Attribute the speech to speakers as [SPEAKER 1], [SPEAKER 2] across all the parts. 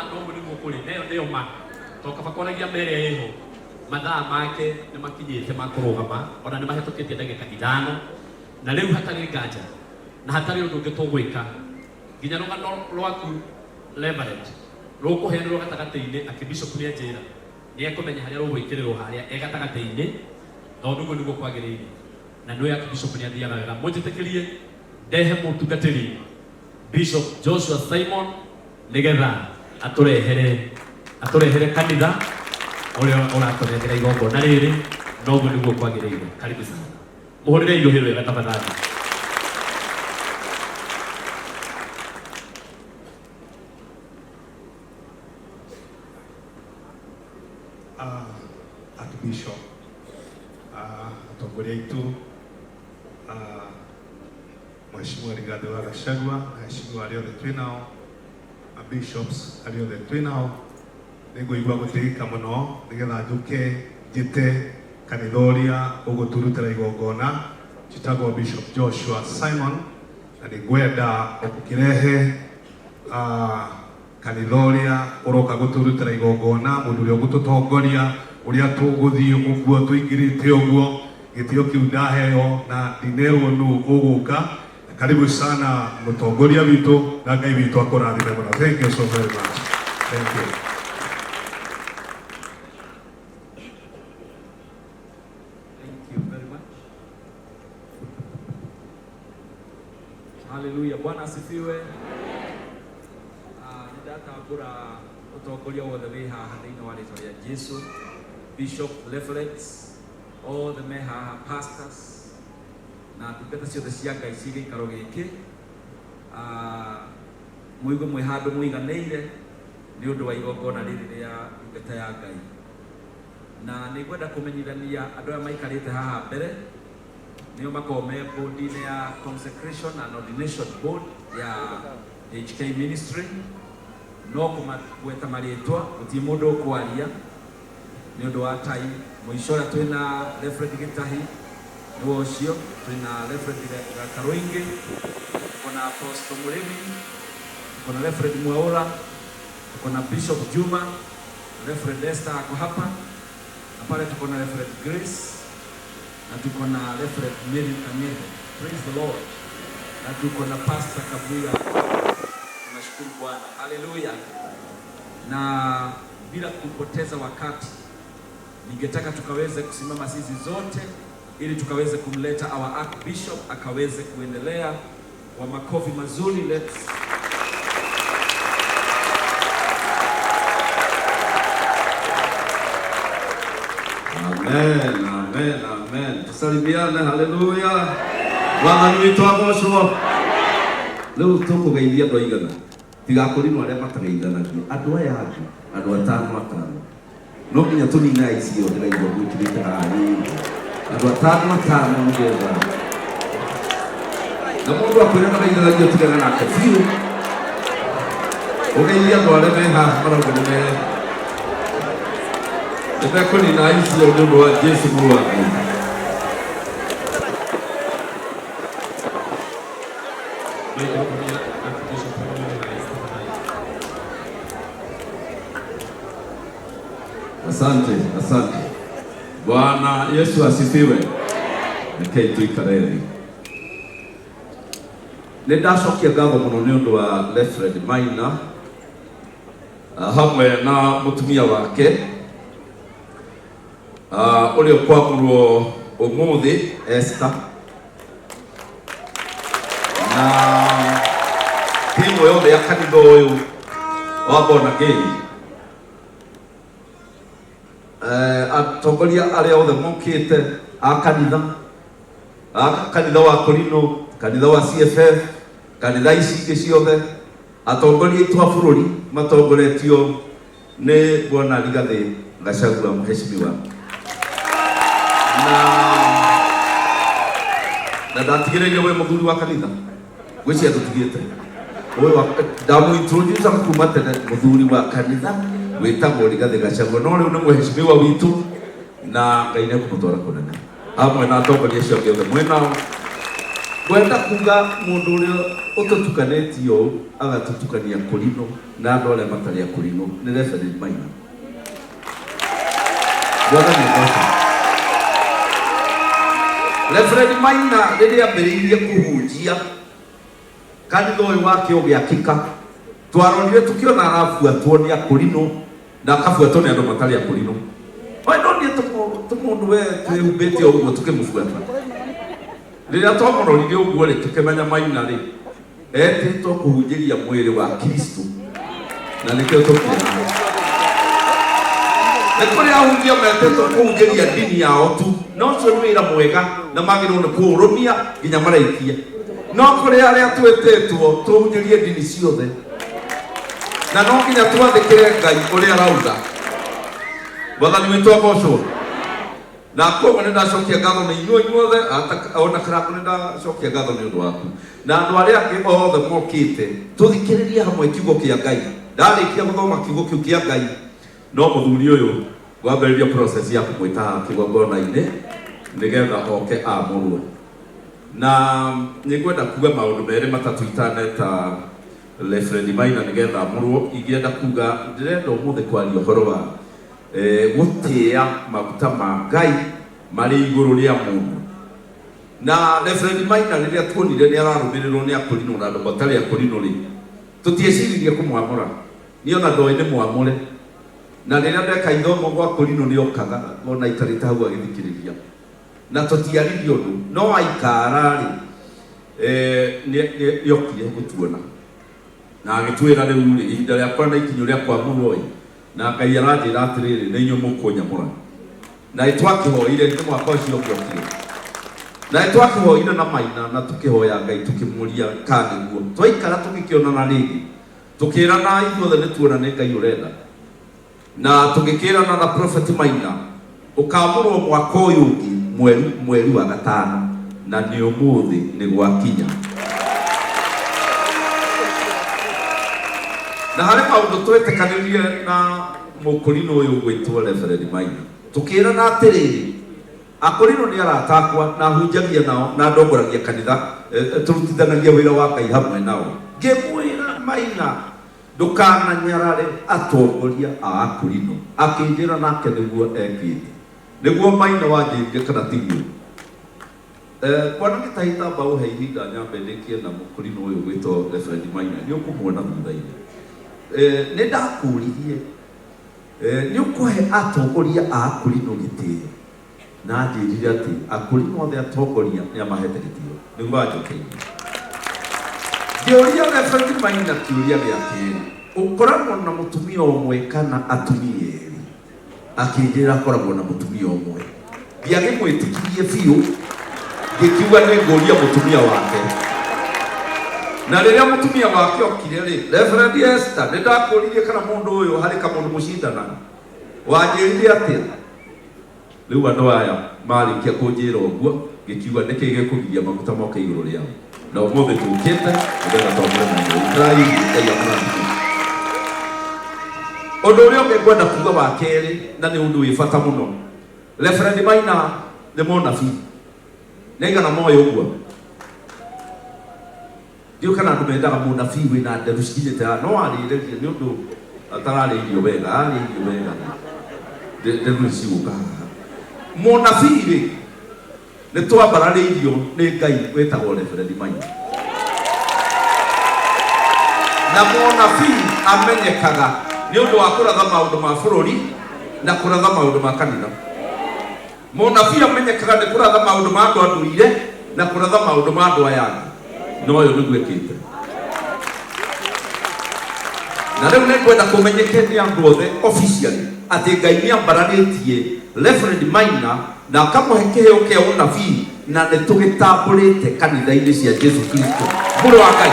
[SPEAKER 1] no muri gukuri neo ma toka fakona gia mbere eho mathaa make nĩ makinyĩte makũrũgama ona nĩ mahĩtũkĩtie ndagĩka 5 na rĩu hatarĩ nganja na hatarĩ ũndũ ũngĩ tũgwĩka nginya rũgano rwaku Reverend rũkũheanĩrwo gatagatĩ-inĩ atĩ Bishop nĩ anjĩra nĩ ekũmenya harĩa rũgwĩkĩrĩrwo harĩa gatagatĩ-inĩ tondũ ũguo nĩguo kwagĩrĩire na nĩ atĩ Bishop nĩ athiaga wega mũnjĩtĩkĩrie ndehe mũtungatĩri Bishop Joshua Simon nĩgetha atũrehere kanitha ũrĩa ũratũrehera igongona rĩrĩ na ũguo nĩguo kwagĩrĩire. Karibu sana mũhũrĩre irohĩ wega tafadhali.
[SPEAKER 2] Archbishop atongoria itu Mheshimiwa Rigathi wa Gachagua na Mheshimiwa arĩa othe twĩ nao bishops arĩa othe twĩ nao nĩngũigua gũtĩĩka mũno nĩgetha njũke njĩte kanitha ũrĩa ũgũtũrutĩra igongona njĩtagwo Bishop Joshua Simon na nĩngwenda ũkĩrehe kanitha ũrĩa ũroka gũtũrutĩra igongona mũndũ ũrĩa ũgũtũtongoria ũrĩa tũgũthiĩ ũguo tũingĩrĩte ũguo gĩtĩo kĩu ndaheo na ndinerwo nũ ũgũka. Karibu sana mũtongoria witũ na Ngai witũ akũrathime mũno. Thank you so very much. Thank you.
[SPEAKER 1] Thank you very much. Hallelujah. Bwana asifiwe. Nĩndatambũra ũtongoria wothe wĩ haha thĩinĩ wa rĩĩtwa rĩa Jesũ. Bishop Leverets, all the meha pastors na ndungata ciothe cia Ngai ci gĩikaro gĩkĩ mũigũ mwĩ handũ mũiganĩire nĩ ũndũ wa igongona rĩrĩ rĩa ndungata ya Ngai na nĩngwenda kũmenyithania andũ aya maikarĩte haha mbere nĩo makoragwo me board-inĩ ya consecration and ordination board ya HK ministry no kũmagweta marĩtwa gũtirĩ mũndũ ũkwaria nĩ ũndũ wa time mũico ũrĩa twĩna Reverend Gĩtahi nĩwe ũcio twĩna Reverend Karoinge tukona Apostle Mũrĩmi tukona Reverend Mwaũra tukona Bishop Juma Reverend Esther ako hapa na pale tukona Reverend Grace na tukona Reverend Mary Kanyete. Praise the Lord. Na tukona Pastor Kabwira. Tunashukuru Bwana. Hallelujah. Na bila kupoteza wakati ningetaka tukaweze kusimama sisi zote ili tukaweze kumleta our Archbishop akaweze kuendelea kwa makofi mazuri. Let's
[SPEAKER 3] Amen, amen, amen. Tusalimiane, haleluya. Bwana ni twagocwo. Leo tukugeithia andũ aigana. Tigakũrinwo arĩa matageithanagia. Andũ aya angĩ, andũ atano. No nginya tũnina icio ndĩraigua gwĩkĩrĩte haha andũ atano nĩgetha na mũndũ akwĩra ndageithanagia tigana nake biũ ũgeithia andũ arĩa me haha marauga nĩmekũnina icio nĩ ũndũ wa Jesũ mũrũ wa Ngai. Asante. Bwana Yesu asifiwe. Rekei tuikare thĩ. Nĩndacokia ngatho mũno nĩ ũndũ wa Reverend Maina hamwe na mũtumia wake ũrĩa ũkwamũrwo ũmũthĩ Esther na timu yothe ya kanitha ũyũ wa born again atongoria arĩa othe mokĩte a kanitha wa Korino, kanitha wa CFF, kanitha ici ingĩ ciothe, atongoria aitũ a bũrũri matongoretio nĩ Bwana Rigathi Gachagua mheshimiwa na ndatigĩrĩire we mũthuri wa kanitha gwĩcia tũtigĩte ndamu-introduce kuma tene mũthuri wa kanitha wĩtagwo Rigathi Gachagua no rĩu nĩ mheshimiwa witũ na Ngai nĩekũmũtwara kũnene hamwe na atongoria acio angĩ othe mwĩnao Gwenda kuga mundu uria ututukanetio agatutukania Kurino na andu aria matari a Kurino ni Reverend Maina. Bwana ni mwema. Reverend Maina riria ambiriirie kuhunjia kanitha uyu wake ugiakika, twaronire tukiona arafuatwo ni a Kurino na akafuatwo ni andu matari a Kurino. Wai ndonire tumundu we twihubite uguo tukimufuata. Riria twamurorire uguo ri tukimenya Maina ri etitwo kuhunjiria mwiri wa Kristo na nikio tukira nekuri ahunjia metitwo kuhunjiria dini yao tu no cio ni wira mwega na magirwo ni kuurumia nginya maraikia no kuri aria twetitwo tuhunjirie dini ciothe na no nginya twathikire Ngai uria arauga. Wathani witu agocwo na koguo nĩ ndacokia ngatho nĩ inyuothe ona Karangũ nĩ ndacokia ngatho nĩ ũndũ waku na andũ arĩa angĩ othe mokĩte tũthikĩrĩrie hamwe kiugo kĩa Ngai. Ndarĩkia gũthoma kiugo kĩu kĩa Ngai no mũthuri ũyũ wambĩrĩria process ya kũmwĩta kĩgongona-inĩ nĩgetha oke amũrwo, na nĩngwenda kuga maũndũ merĩ matatũ itaneta Reverend Maina nĩgetha amũrwo. Ingĩenda kuga ndĩrenda ũmũthĩ kwaria ũhoro wa gutia maguta ma Ngai mari iguru ria mundu. Na Reverend Maina riria tuonire ni ararumirirwo ni a Kurino na andu batari a Kurino ri tutieciririe kumwamura ni ona ndoi ni mwamure na riria ndeka ithomo gwa Kurino ni okaga ona itarita hau agithikiriria na tutiaririe undu no aikara ri ni okire gutuona na agitwira riu ihinda ria kwa na ikinyo ria kwamurwo na Ngai aranjira atiriri ni inyu mukunyamura na itwakihoire ni mwaka ucio ukiokire na itwakihoire na Maina na tukihoya Ngai tukimuria kana guo twaikara tukikionana rigi tukirana ithuothe ni tuona ni Ngai urenda na tugikirana na Prophet Maina ukamurwo mwaka uyu ungi mweri wa gatano na ni umuthi ni gwakinya. Na hari maundu twetekanirie na Mukurino uyu gwitwo Reverend Maina tukirana atiriri a Kurino ni aratakwa na hunjagia nao na ndongoragia kanitha turutithanagia wira wa Ngai hamwe nao ngimwira Maina ndukananyarare atongoria a Kurino akinjira nake niguo ekite niguo Maina wanjirire kana tigio kwana gitahita mbau he ihinda nyambe ndikie na Mukurino uyu gwitwo Reverend Maina ni ukumuona thutha-ini nĩ ndakũririe nĩ ũkũhe atongoria a Kurino gĩtĩo na njĩrire atĩ Akurino othe atongoria nĩ amahete gĩtĩo nĩguo banjũkĩirie. Ngĩũria Reverend Maina kĩũria gĩa kerĩ ũkoragwo na mũtumia ũmwe kana atumia erĩ? Akĩnjĩra akoragwo na mũtumia ũmwe. Ndiagĩmwĩtĩkirie biũ ngĩkiuga nĩ ngũria mũtumia wake na riria mutumia wake okire ri Reverend Esther ni ndakuririe kana mundu uyu hari ka mundu mucindana wanjirire atia riu andu aya marikia kunjira uguo ngikiuga niki gikugiria maguta moke iguru riao na umuthi tukite ndigana tondũ na Ngai Ngai amũrathime. Undu uria ngwenda kuga wa keri na ni undu wi bata muno Reverend Maina ni munabii nĩaigana moyo ũguo ndio kana andu mendaga munabii wina nderu cikinyite no arĩrĩrie nĩ ũndũ atararĩirio wega arĩirio wega nderu ciuga munabii rĩ nĩ twambararĩirio nĩ Ngai wĩtagwo Reverend Maina na munabii amenyekaga nĩ ũndũ wa kũratha maũndũ ma bũrũri na kũratha maũndũ ma kanitha. Munabii amenyekaga nĩ kũratha maũndũ ma andũ a ndũire na kũratha maũndũ ma andũ aya angĩ no yo nĩguo ekĩte na rĩu nĩngwenda kũmenyeke nĩ andũ othe officially atĩ Ngai nĩambararĩtie Reverend Maina na akamũhe kĩheo kĩa ũnabii na nĩ tũgĩtambũrĩte kanitha-inĩ cia Jesu Kristo mũrũ wa Ngai.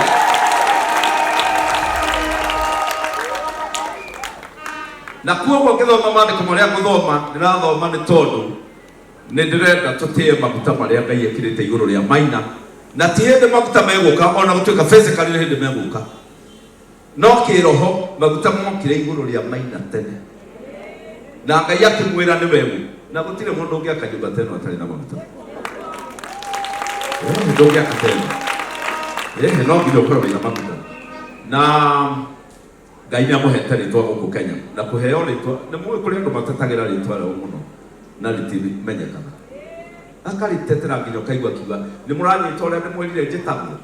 [SPEAKER 3] Na kuoguo ngĩthoma maandĩko marĩa ngũthoma ndĩrathoma nĩ tondũ nĩ ndĩrenda tũtĩe maguta marĩa Ngai ekĩrĩte igũrũ rĩa Maina na ti hĩndĩ maguta megũka ona gũtuĩka physically nĩ hĩndĩ megũka no kĩroho maguta mokire igũrũ rĩa Maina tene na Ngai akĩmwĩra nĩ wegu na gũtirĩ mũndũ ũngĩaka nyũmba teno atarĩ na maguta. Ndogia katendo. No nginya ukorwo wĩna maguta. Na Ngai nĩamũhete rĩtwa gũkũ Kenya. Na kũheo rĩtwa, nĩ mũĩ kũrĩ andũ matatagĩra rĩtwa rĩu mũno. Na rĩtimenyekana. Akarĩtetera nginya ũkaigua kiuga, nĩ mũranyita ũrĩa ndĩmwĩrire njĩtagwo.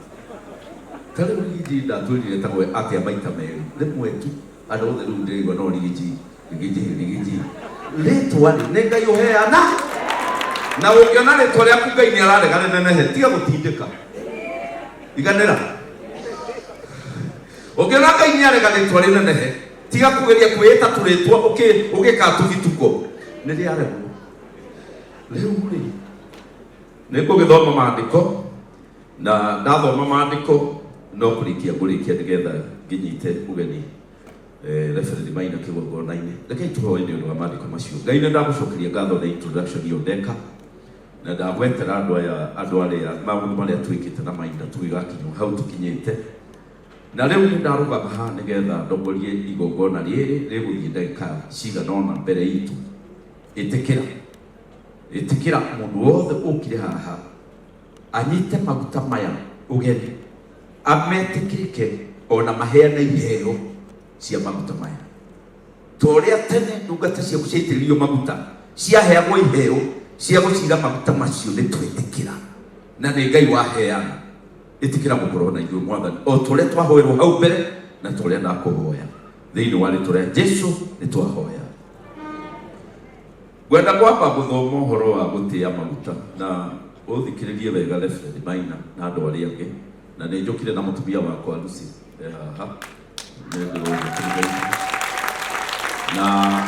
[SPEAKER 3] Tarĩ Rigiji ndatwĩrire etagwo atĩa maita merĩ. Rĩmwe tu andũ othe rĩu ndĩraigua no Rigiji. Rĩtwa nĩ Ngai ũheana. Na ũngĩona rĩtwa rĩaku Ngai nĩararega rĩnenehe, tiga gũtindĩka. Iganĩra. Ũngĩona Ngai nĩarega rĩtwa rĩnenehe, tiga kũgeria kwĩĩta tũrĩtwa ũgĩka tũgituko. Nĩ rĩaregwo. Rĩu rĩ, nĩngũgĩthoma maandĩko, na ndathoma maandĩko no kũrĩkia nĩgetha nginyite ũgeni Reverend Maina kĩgongona-inĩ. Rekei tũhoe nĩ ũndũ wa maandĩko macio. Ngai nĩndamũcokeria ngatho na introduction ĩyo ndeka, na ndagwetera andũ arĩa maũndũ marĩa twĩkĩte na Maina tũgĩgakinywo hau tũkinyĩte. Na rĩu nĩndarũgama haha nĩgetha ndongorie igongona rĩrĩ rĩgũthiĩ ndagĩka cigana ũna mbere itũ. Ĩtĩkĩra mũndũ wothe ũkire haha anyite maguta maya ũgeni, ametĩkĩrĩke ona maheane iheo cia maguta maya. Torĩa tene ndungata ciaku ciaitĩrĩrio maguta ciaheagwo iheo cia gũcira maguta macio nĩtwetĩkĩra, na nĩ Ngai waheana. Ĩtĩkĩra mũkorwo na ithuĩ Mwathani, o torĩa twahoerwo hau mbere na torĩa ndakũhoya thĩinĩ wa rĩtwa rĩa Jesũ nĩtwahoya. Gwenda kwamba gũthoma ũhoro wa gũtĩa maguta, na ũthikĩrĩrie wega Reverend Maina na andũ arĩa angĩ, na nĩ njũkire na mũtumia wakwa Lucy haha na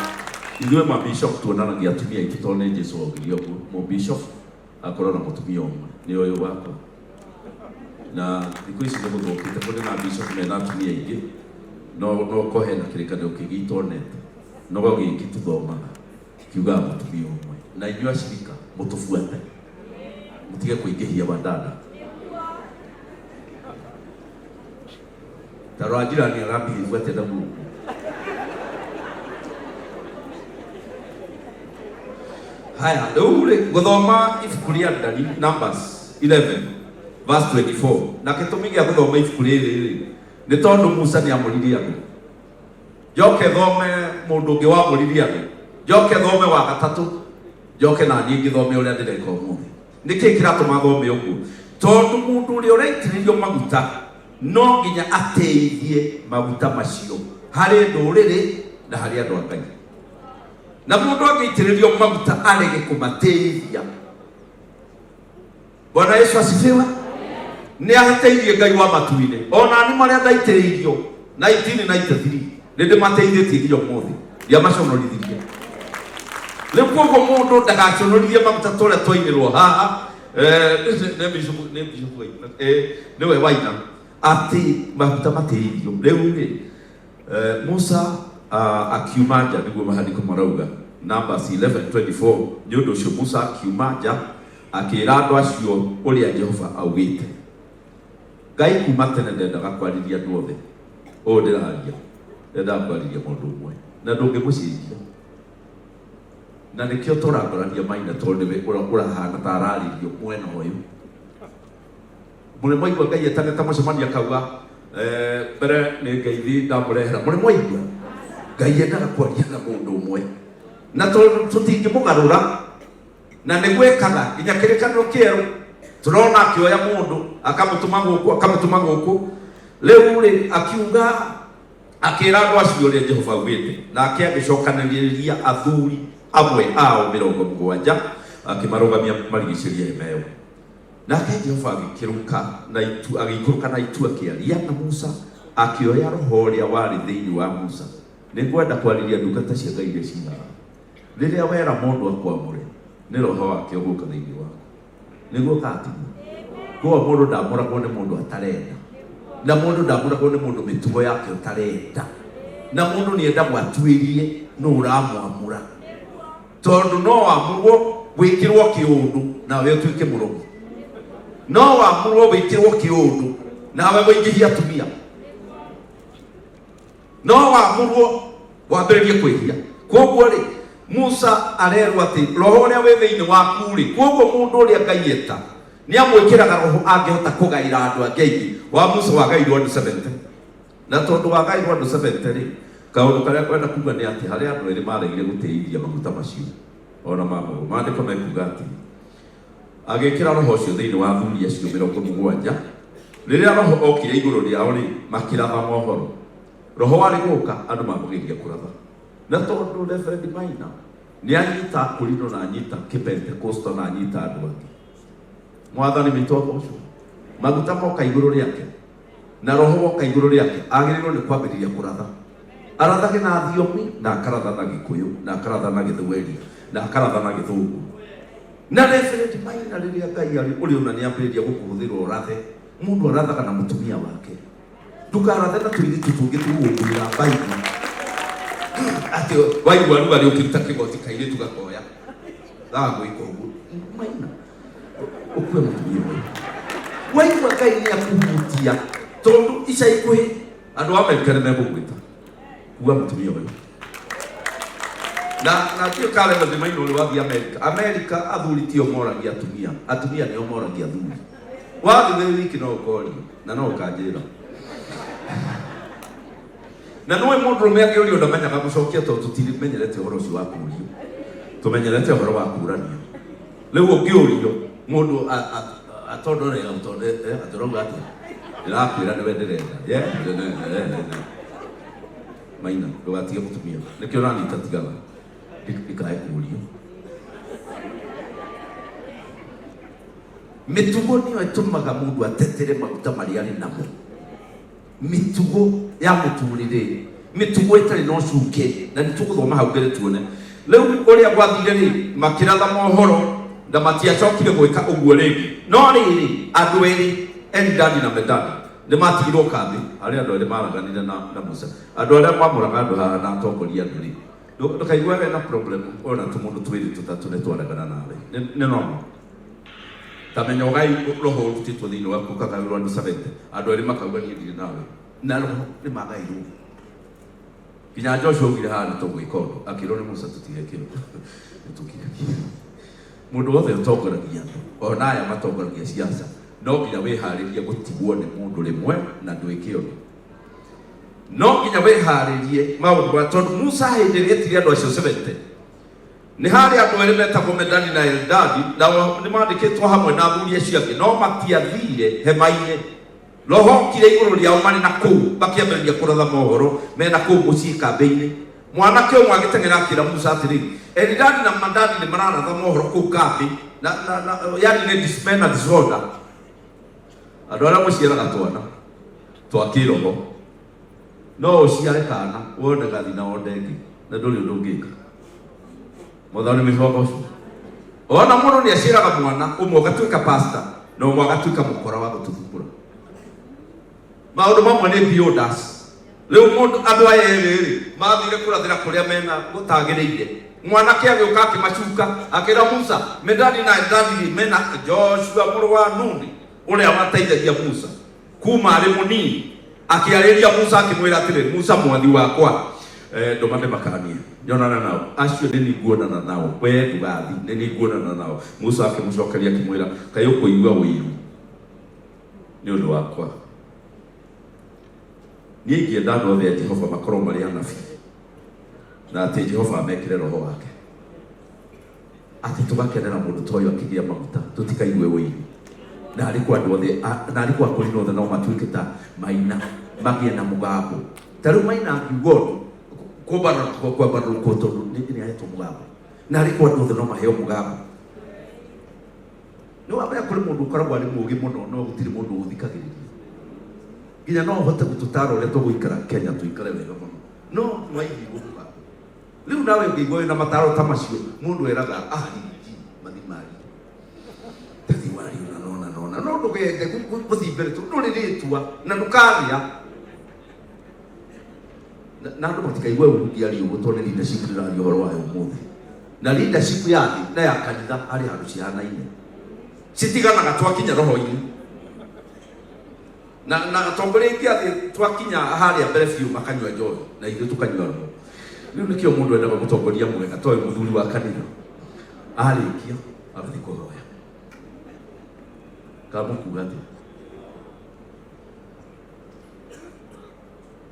[SPEAKER 3] ithuĩ mabishop tuonanagia atumia aitũ tondũ nĩ Jesũ oigire ũguo, mũbishop akorwo na mũtumia ũmwe nĩ ũyũ wakwa. Na thikũ ici nĩgũthũkĩte kũrĩ na bishop mena atumia aingĩ, no kohe na kĩrĩkanĩro kĩngĩ itonete, no gĩkĩ tuthomaga kiugaga mũtumia ũmwe. Na inyuĩ acirika mũtũbuate, mũtige kũingĩhia wadada. Taro ajira ni arabi ifuate na Mungu. Haya, ule gũthoma ibuku rĩa Ndari, Numbers 11 verse 24. Na gĩtũmi gĩa gũthoma ibuku rĩrĩ nĩ tondũ Musa nĩamũririe andũ. Njoke thome mũndũ ũngĩ wamũririe andũ. Njoke thome wa gatatũ. Njoke na niĩ ngĩthome ũrĩa ndĩreka ũmũthĩ. Nĩkĩ kĩratũma thome ũguo? Tondũ mũndũ ũrĩa ũraitĩrĩrio maguta no nginya ateithie maguta macio harĩ ndũrĩrĩ na harĩ andũ a Ngai. Na mũndũ angĩitĩrĩrio maguta arege kũmateithia. Bwana Yesu asifiwe. Nĩ ateithie Ngai wa matu-inĩ. Ona ni marĩa ndaitĩrĩirio 1993 nĩ ndĩmateithĩtie nginya ũmũthĩ. Ndiamaconorithirie. Rĩu koguo mũndũ ndagaconorithie maguta tũrĩa twainĩrwo haha. Nĩwe Waina ati maguta mateithio. Rĩu Musa akiuma nja nĩguo mahandĩko marauga Numbers 11:24. Nĩ ũndũ ũcio Musa akiuma nja akĩra andũ acio ũrĩa Jehova augĩte. Ngai kuma tene ndendaga kwarĩria andũ othe. O ndĩraria ndendaga kwarĩria mũndũ ũmwe na ndũngĩmũcenjia. Na nĩkĩo tũrangorania Maina tondũ nĩwe ũrahana ta ararĩrio mwena ũyũ. Mũrĩ mwaigua Ngai etanĩte mũcemanio akauga mbere nĩ ngeithi ndamũrehera. Mũrĩ mwaigua Ngai endaga kwaria na mũndũ ũmwe na tũtingĩmũgarũra na nĩgwĩkaga nginya kĩrĩkanĩro kĩerũ. Tũrona akĩoya mũndũ akamũtũma gũkũ. Rĩu akiuga akĩra andũ acio ũrĩa Jehova augĩte, nake agĩcokanĩrĩria athuri amwe ao 70 akĩmarũgamia marigicĩrie hema ĩyo. Nake Jehova agĩkĩrũka na itu akĩaria na Musa, akĩoya roho ũrĩa warĩ thĩinĩ wa Musa. Nĩngwenda kwarĩria ndungata cia Ngai iria ciinaga. Rĩrĩa wera mũndũ akwamũre nĩ roho wake ũgũka thĩinĩ waku. Nĩguo katimũ. Kwa mũndũ ndamũragwo nĩ mũndũ atarenda. Na mũndũ ndamũragwo nĩ mũndũ mĩtugo yake ũtarenda. Na mũndũ nĩendagwo atuĩrie no ũramwamũra. Tondũ no wamũrwo wĩkĩrwo kĩũndũ nawe ũtuĩke mũrogi. No wamũrwo wĩkĩrwo kĩũndũ nawe wĩingĩhia atumia. No wamũrwo wambĩrĩrie kwĩhia. Koguo Musa arerwo atĩ roho ũrĩa wĩ thĩinĩ waku koguo mũndũ ũrĩa Ngai eta ni amwikiraga roho angihota kugaira andu angĩ wa Musa wagairwo andu 70 na tondu wagairwo andu 70 ri kaundu karia kwenda kuga ni ati hari andu eri maregire guteithia maguta macio ona mamo maandiko mekuga ati agikira roho ucio thiini wa thuri acio 70 riria roho okire iguru riao ri makiratha mohoro roho wari guka andu mamugiria kuratha na tondu Reverend Maina ni anyita kulino na anyita kipentekosto na anyita andu angi mwathani mitoko ucio maguta moka iguru riake na roho woka iguru riake agirirwo ni kwambiriria kuratha arathage na thiomi na akaratha na Gikuyu na akaratha na Githweri na akaratha na Githungu na Reverend Maina riria Ngai ari uri una ni ambiriria gukuhuthirwo rathe mundu arathaga na mutumia wake tukarathe na tuiritu tungi tugumbira Bible ati waigua ruga ri ukiruta kigoti kaire tugakoya thago ikogu Maina ukwe mutumia waigua Ngai ni akuhutia tondu ica ikuhi andu Amerika ni megugwita kuwa mutumia uyu na tio kale na Maina uri wathi Amerika athuri tio moragia atumia nio moragia athuri wathi wiki no ukori na no ukanjira na noe mundu rume uri ndamenyaga gucokia tondu tutirimenyerete uhoro ucio wa kurio tumenyerete uhoro wa kuranio riu ungiurio mundu atondorega utonde atoroga ati irakwira ni wenderenda Maina ndugatige mutumia nikio nani tatigaga ikae kurio mitugo niyo itumaga mundu atetere maguta maria ari namo mitugo ya muturire mitugo itari no cuke na nituguthoma hau mbere tuone riu uria gwathire ri makiratha mohoro na matiacokire gwika uguo ringi no riri andu eri Eldad na Medad ni matigirwo kambi ari andu eri maraganire na Musa andu aria mamuraga andu haha na atongoria andu ri ndukaigua na problem ona tumundu twiri tutatu ni twaragana nawe ni normal tamenya ugai roho rutitwo thiini waku kagairwo andu 70 andu eri makauga ni ndiri nawe na roho ni magairu kinya Joshua ugire hana to gwikondo akiro ni Musa tutigekiro tukire mundu wothe utongoragia ona aya matongoragia siasa no nginya wiharirie gutigwo ni mundu rimwe na ndwikio no nginya wiharirie maundu wa tondu Musa hindirie tiri andu acio 70 ni hari andu eri metagwo Medad na Eldad na ni mandikitwo hamwe na athuri acio angi no matiathire hema-ini roho kire iguru riao mari na kuu bakiambiriria kuratha mohoro mena kuu mucii kambi-ini mwanake umwe agiteng'era akira Musa atiri Eldad na Medad ni mararatha mohoro kuu kambi na yani ni discipline na disorder andu aria muciaraga twana twa kiroho no uciare kana wone gathi na ondengi na nduri undu ngika muthoni micogo ucio ona mundu ni aciraga mwana umwe ugatuika pastor na umwe agatuika mukora wa gututhumbura maundu mamwe ni biodas riu mundu andu aya eri mathire kurathira kuria mena gutagiriire mwanake agiuka akimacuka akira Musa Medad na Eldad mena Joshua muru wa Nuni uria wateithagia Musa kuma ari munini akiariria Musa akimwira atiri Musa mwathi wakwa ndomane makania nyonana nao acio ni niguonana nao we ndugathi ni niguonana nao Musa akimucokeria akimwira kayo kuigua wiru ni undu wakwa ni ingienda andu othe a Jehova makorwo mari anabi na ati Jehova amekire roho wake ati tugakenera mundu toyo akigia maguta tutikaigue wiru na alikuwa andu othe na alikuwa kulino othe no matuike ta Maina magie na mugambo taru Maina akiugo kubana tondu ni ahetwo mugambo na alikuwa andu othe no maheo mugambo no abaya kuri mundu ukoragwo ari mugi muno no gutiri mundu uthikagiriria nginya no hote gututara uria tuguikara Kenya tuikare wega muno no mwaigi guka riu nawe ngigwa na mataro ta macio mundu eraga mathimari tathiwari na no ndugende guthibere tu nduriritwa na ndukaria na andu matikaigua urugiari uguo tondu leadership riraria uhoro wayo umuthi na leadership yathi na ya kanitha ari handu cihanaine citiganaga twakinya roho-ini na atongoria ingi athi twakinya haria mbere biu makanywa njohi na ithu tukanywa roho riu nikio mundu endaga gutongoria mwega toy muthuri wa kanitha arikia athi kuhoya kamukuga ati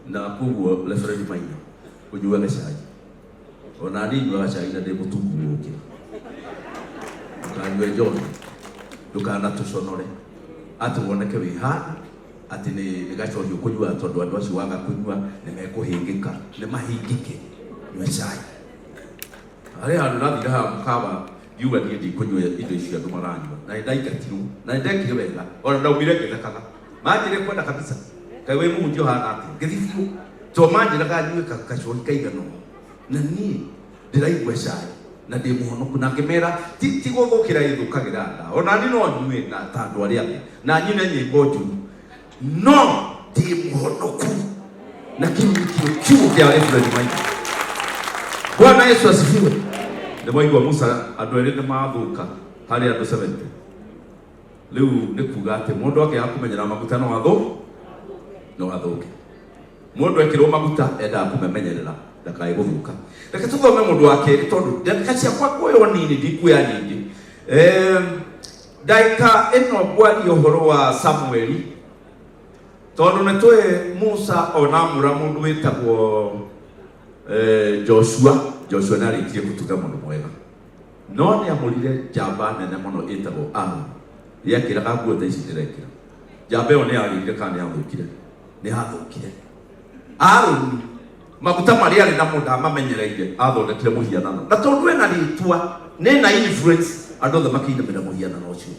[SPEAKER 3] na kuguo Reverend Maina unyuaga cai ona ni nyuaga cai na ndi mutungu uki ukanywe njohi ndukana tuconore ati woneke wi hana ati ni gacorio kunyua tondu andu acio waga kunyua ni mekuhingika ni mahingike nywe cai ari andu nathira ha mukaba yuga ni ndi kunyua indo icio andu maranyua na ndaikatirwo na ndekire wega ona ndaumire ngithekaga manjire kwenda kabisa kai we munjo hana ati ngithifio to manjira ganyue kacori kaigano na ni ndiraigua cai na ndi muhonoku na ngimera ti guthukira ithukagira nda ona ni no nyue na tandu aria na nyine nyimbo njuru no ndi muhonoku na kiu kia Reverend Maina. Bwana Yesu asifiwe. Ndimoigua Musa andu eri ni mathuka hari andu 70 riu ni kuga ati mundu ake akumenyera maguta no athuke mundu ekirwo maguta enda akumenyerera ndakai guthuka. Reke tuthome mundu wake tondu ndaka ciakwa kuyo nini ndikuya nyingi daika eno bwari uhoro wa Samueli tondu netwe Musa onamura mundu witagwo Joshua narikie kutuga mundu mwega no ni amurire jamba nene muno itagwo Aaron yakira kaguo tha ici ndirekira jamba yo ni arire kana yathukire ni hathukire Aaron maguta maria ari na mundu amamenyereire athondekire muhianano na tondu ena ritwa ni na influence andu othe makiinamira muhianano ucio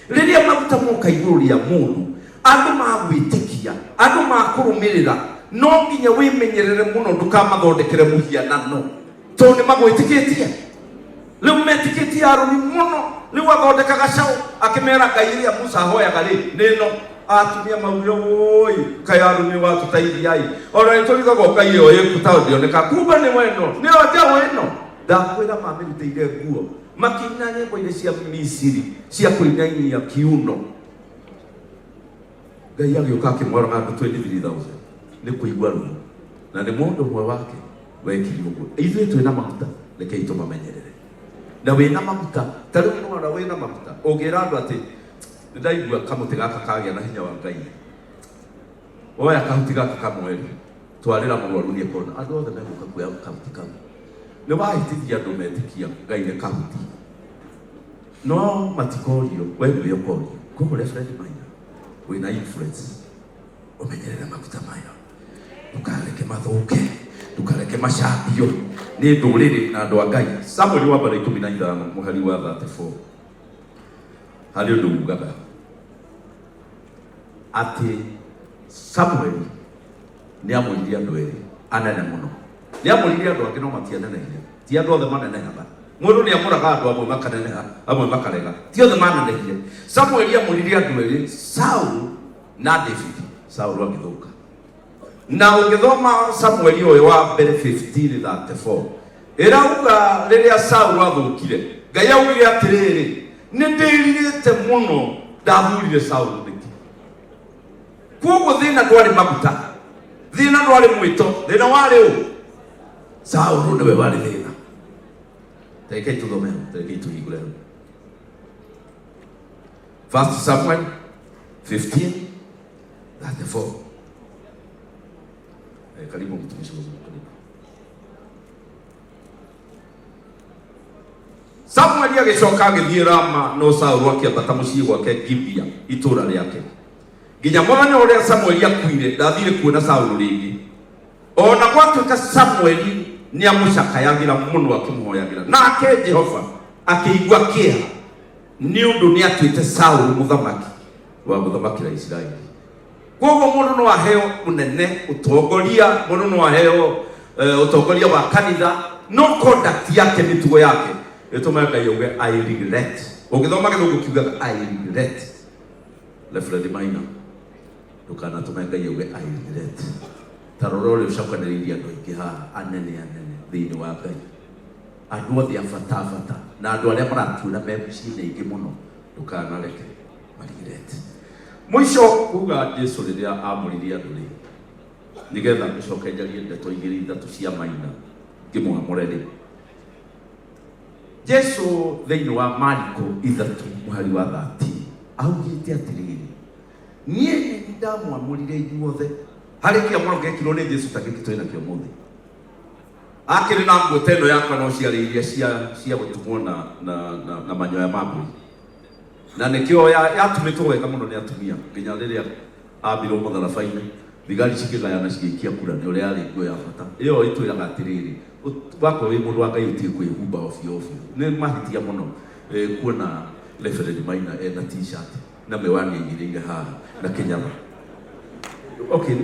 [SPEAKER 3] riria maguta moka iguru ria mundu andu magwitikia andu makurumirira no nginya wimenyerere muno ndukamathondekere muhianano tondu magwitikitie riu metikitie Aroni muno riu athondeka gacau akimera Ngai ria Musa hoyaga ri nino atumia mauyo woi kayaruni watu taithiai ora itoligago Ngai oye kutaoneka kumba ni weno ni oja weno ndakwira mamiriteire nguo makina nyembo ile cia Misiri cia kuinainia kiuno Ngai agioka kimwaro na 23,000 ni kuigwa ruo na ni mundu mwe wake wekiri uguo ithuĩ twĩna maguta rekei tũmamenyerere na wĩna maguta tarĩ mũno wĩna maguta ũngĩra andũ atĩ ndaigua kamuti gaka kagĩa na hinya wa Ngai oya kahuti gaka kamweri twarĩra mũrwaru nĩ ekona andũ othe megũka kuoya kahuti kau nĩ wahĩtithia andũ metĩkia Ngai nĩ kahuti no matikorio we nĩwe ũkorio koguo Reverend Maina wĩna influence ũmenyerere maguta maya ndukareke mathuke ndukareke macambio nĩ ndũrĩrĩ na andũ a Ngai. Samueli wa mbere 15 mũhari wa 34 harĩ ũndũ ugaga ati Samueli ni amũririe andũ erĩ anene mũno ni amũririe andũ angĩ no matianeneire ti andũ othe manenehaga mũndũ ni amũraga andũ amwe makaneneha amwe makarega ti othe maneneire. Samueli amũririe andũ erĩ Saul na David. Saul agĩthũka na ũngĩthoma Samueli ũyũ wa mbere 15:34 ĩrauga rĩrĩa Saul athũkire Ngai augire atĩrĩrĩ nĩ ndĩrirĩte mũno ndathurire Saul nĩkĩ koguo thĩna ndwarĩ maguta thĩna ndwarĩ mwĩto thĩna warĩ ũ Saul nĩwe warĩ thĩna. Rekei tũthome rekei tũhingũre 1 Samuel 15:34 karibu mtumishi wa Mungu karibu. Samueli agĩcoka agĩthiĩ Rama no Saul akĩambata mũciĩ gwake Gibea itũũra rĩake nginya mũthenya ũrĩa Samueli akuire ndathire kuona Saul rĩngĩ ona gwatuĩka Samueli nĩ amũcakayagĩra mũno akĩmũhoyagĩra nake Jehova akĩigua kĩeha nĩ ũndũ nĩ atuĩte Saul mũthamaki wa gũthamakĩra Isiraeli. Koguo mũndũ no aheo ũnene ũtongoria mũndũ no aheo ũtongoria wa kanitha no conduct yake mĩtugo yake ĩtũmaga Ngai auge I regret. Ũngĩthoma gĩthũngũ kiugaga I regret. Reverend Maina ndũkanatũme Ngai auge I regret. Tarora ũrĩa ũcokanĩrĩirie andũ aingĩ haha anene thĩinĩ wa Ngai andũ othe abatafata na andũ arĩa maratuĩra me mĩciĩ-inĩ ingĩ mũno ndũkanareke regret. Mwisho kuga Jesu rĩrĩa amũririe andũ rĩ nigetha gũcokenjarie ndeto igĩrĩ ithatũ cia Maina ngĩmwamũre rĩ Jesu thĩinĩ wa Mariko 3 mũhari wa 13 augite atiriri nie ni ndamwamurire inyuothe hari kiamuro gekirwo ni Jesu ta giki twina kio muthi akiri na nguo teno yakwa no ciarĩirie cia gũtumwo na manyoya ma mbũri na nikio yatumitwo wega muno ni atumia nginya riria ambirwo mũtharabainĩ thigari cikigayana cigĩikia kura nĩ ũrĩa yarĩ nguo ya bata ĩyo itwĩraga atĩrĩrĩ wakorwo wĩ mũndũ wa Ngai ũtiĩ kwĩhumba ofio ofio nĩ mahĩtia mũno kuona Reverend Maina ena t-shirt na mĩwani ĩigĩrĩire haha na kĩnyama. Okay,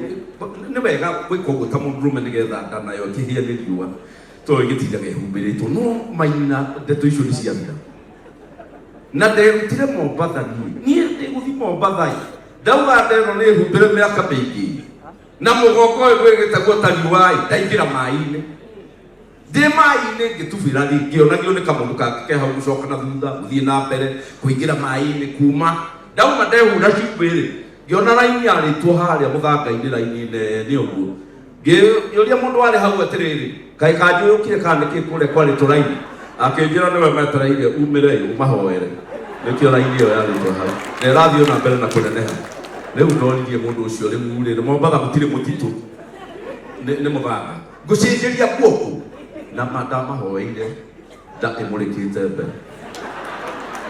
[SPEAKER 3] nĩ wega gwĩka ũguo ta mũndũrũme nĩgetha nda nayo ĩkĩhĩa nĩ riũa tondũ ĩgĩtindaga ĩhumbĩrĩtwo no Maina ndeto icio nĩ ciathira na nderutire Mombatha niĩ ndĩgũthiĩ Mombatha ndauga ndeno nĩ humbĩre mĩaka mĩingĩ na mũgongo ũyũ gwĩgĩtagwo ta riũa ndaingĩra maĩ-inĩ ndĩ maĩ-inĩ ngĩtubĩra ngĩonagio nĩ kamũndũ kangĩke hau gũcoka na thutha gũthiĩ na mbere kũingĩra maĩ-inĩ kuma ndauma ndehura cimbĩrĩ ngĩona raini yarĩtwo harĩa mũthanga-inĩ raini nene ũguo ngĩũria mũndũ warĩ hau atĩrĩrĩ kaĩ kanjũyũkire kana nĩkĩ kũrĩa kwarĩtwo raini akĩnjĩra nĩwe metereire umĩre ũmahoere nĩkĩo raini ĩyo yarĩtwo hau na ĩrathiĩ na mbere na kũneneha rĩu ndoririe mũndũ ũcio rĩu rĩ Mombatha gũtirĩ mũtitũ nĩ mũthanga ngũcenjeria guoko na ndamahoeire nda ĩmũrĩkĩte mbere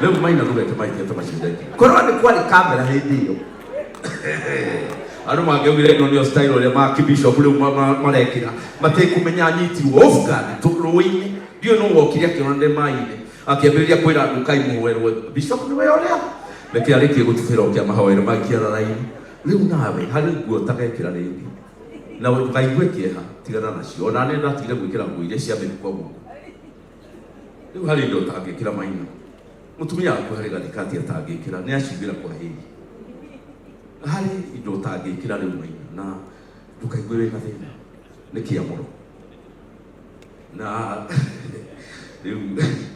[SPEAKER 3] rĩu Maina ndũgeke mahĩtia ta macio rĩngĩ korwo nĩ kwarĩ kamera hĩndĩ ĩyo andũ mangĩaugire ĩno nĩyo style ũrĩa ma kibishop rĩu marekĩra matekũmenya nyitirwo off guard rũĩ-inĩ ndiũ no wokire akĩona ndĩ maĩ-inĩ akĩambĩrĩria kwĩra andũ Kai mũhoerwo bishop nĩwe ũrĩa reke arĩkie gũtubĩra ũkĩamahoera magĩkiara raini rĩu nawe harĩ nguo ũtagekĩra rĩngĩ na ndũkaigue kĩeha tigana nacio ona nĩ ndatigire gwĩkĩra nguo iria cia mĩhuko mũno rĩu harĩ indo ũtangĩkĩra Maina mũtumia waku harĩ gathikati atangĩkĩra nĩ acimbĩra kwa hĩi harĩ indo ũtangĩkĩra rĩu Maina na ndũkaigue wĩna thĩna nĩ kĩamũro na rĩu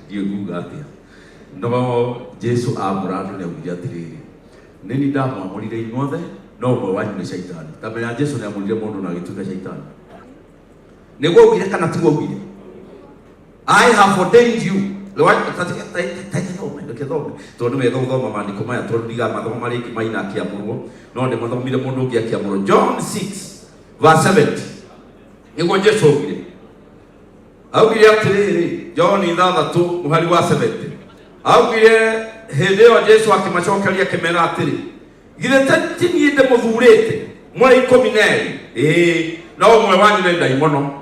[SPEAKER 3] ndiũnguga atĩa no Jesu amũra andũ nĩaugire atĩrĩrĩ nĩ ni ndamwamũrire inyuothe no ũmwe wanyu nĩ caitani tamenya Jesu nĩamũrire mũndũ na agĩtuĩka caitani nĩguo augire kana tiguo augire I have ordained you tondũ nĩ wega gũthoma maandĩko maya tondũ ndiga mathomo marĩa ingĩ Maina akĩamũrwo no ndĩmathomire mũndũ ũngĩ akĩamũrwo John 6:70 nĩguo Jesu augire atĩrĩrĩ John 6:70 augire hĩndĩ ĩyo Jesu akĩmacokeria akĩmera atĩrĩ githĩ ti niĩ ndĩmũthurĩte mũrĩ 12 no ũmwe wanyu nĩ ndaimono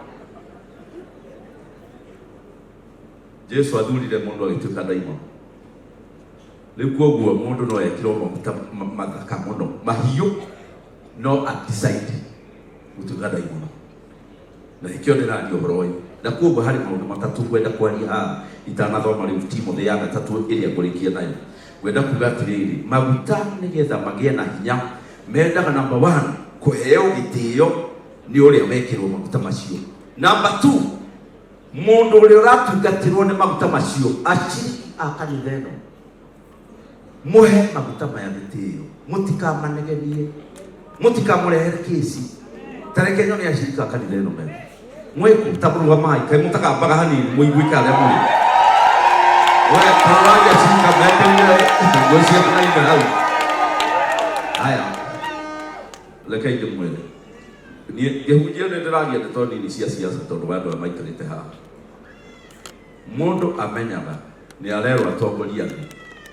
[SPEAKER 3] Jesu athurire mũndũ agĩtuĩka ndaimono rĩu koguo mũndũ no ekĩrwo maguta mathaka mũno mahiũ no decide gũtuĩka ndaimono na hĩkĩo ndĩraria ũhoro ũyũ na koguo harĩ maũndũ matatũ kwenda kwaria haha itanathoma rĩu Timothy ya gatatũ ĩrĩa ngũrĩkia nayo kwenda kuga atĩrĩrĩ maguta nĩgetha magĩe na hinya mendaga number 1 kũheo gĩtĩo nĩ ũrĩa wekĩrwo maguta macio number 2 mũndũ ũrĩa ũratungatĩrwo nĩ maguta macio aciriki a kanitha ĩno mũhe maguta maya gĩtĩo mũtikamanegenie mũtikamũrehere kĩci tareke nyone aciriki a kanitha ĩno mega mwĩkũ tabũrũga maĩ kaĩ mũtakambaga hanini mũiguĩka arĩa mũrĩ we taraja acirika mendeire ngũcia kũnaime hau haya reke ndĩmwĩre ngĩhunjia nĩ ndĩraria ndeto nini cia siasa tondũ wa andũ aya maikarĩte haha mũndũ amenyaga nĩ arerwo atongoria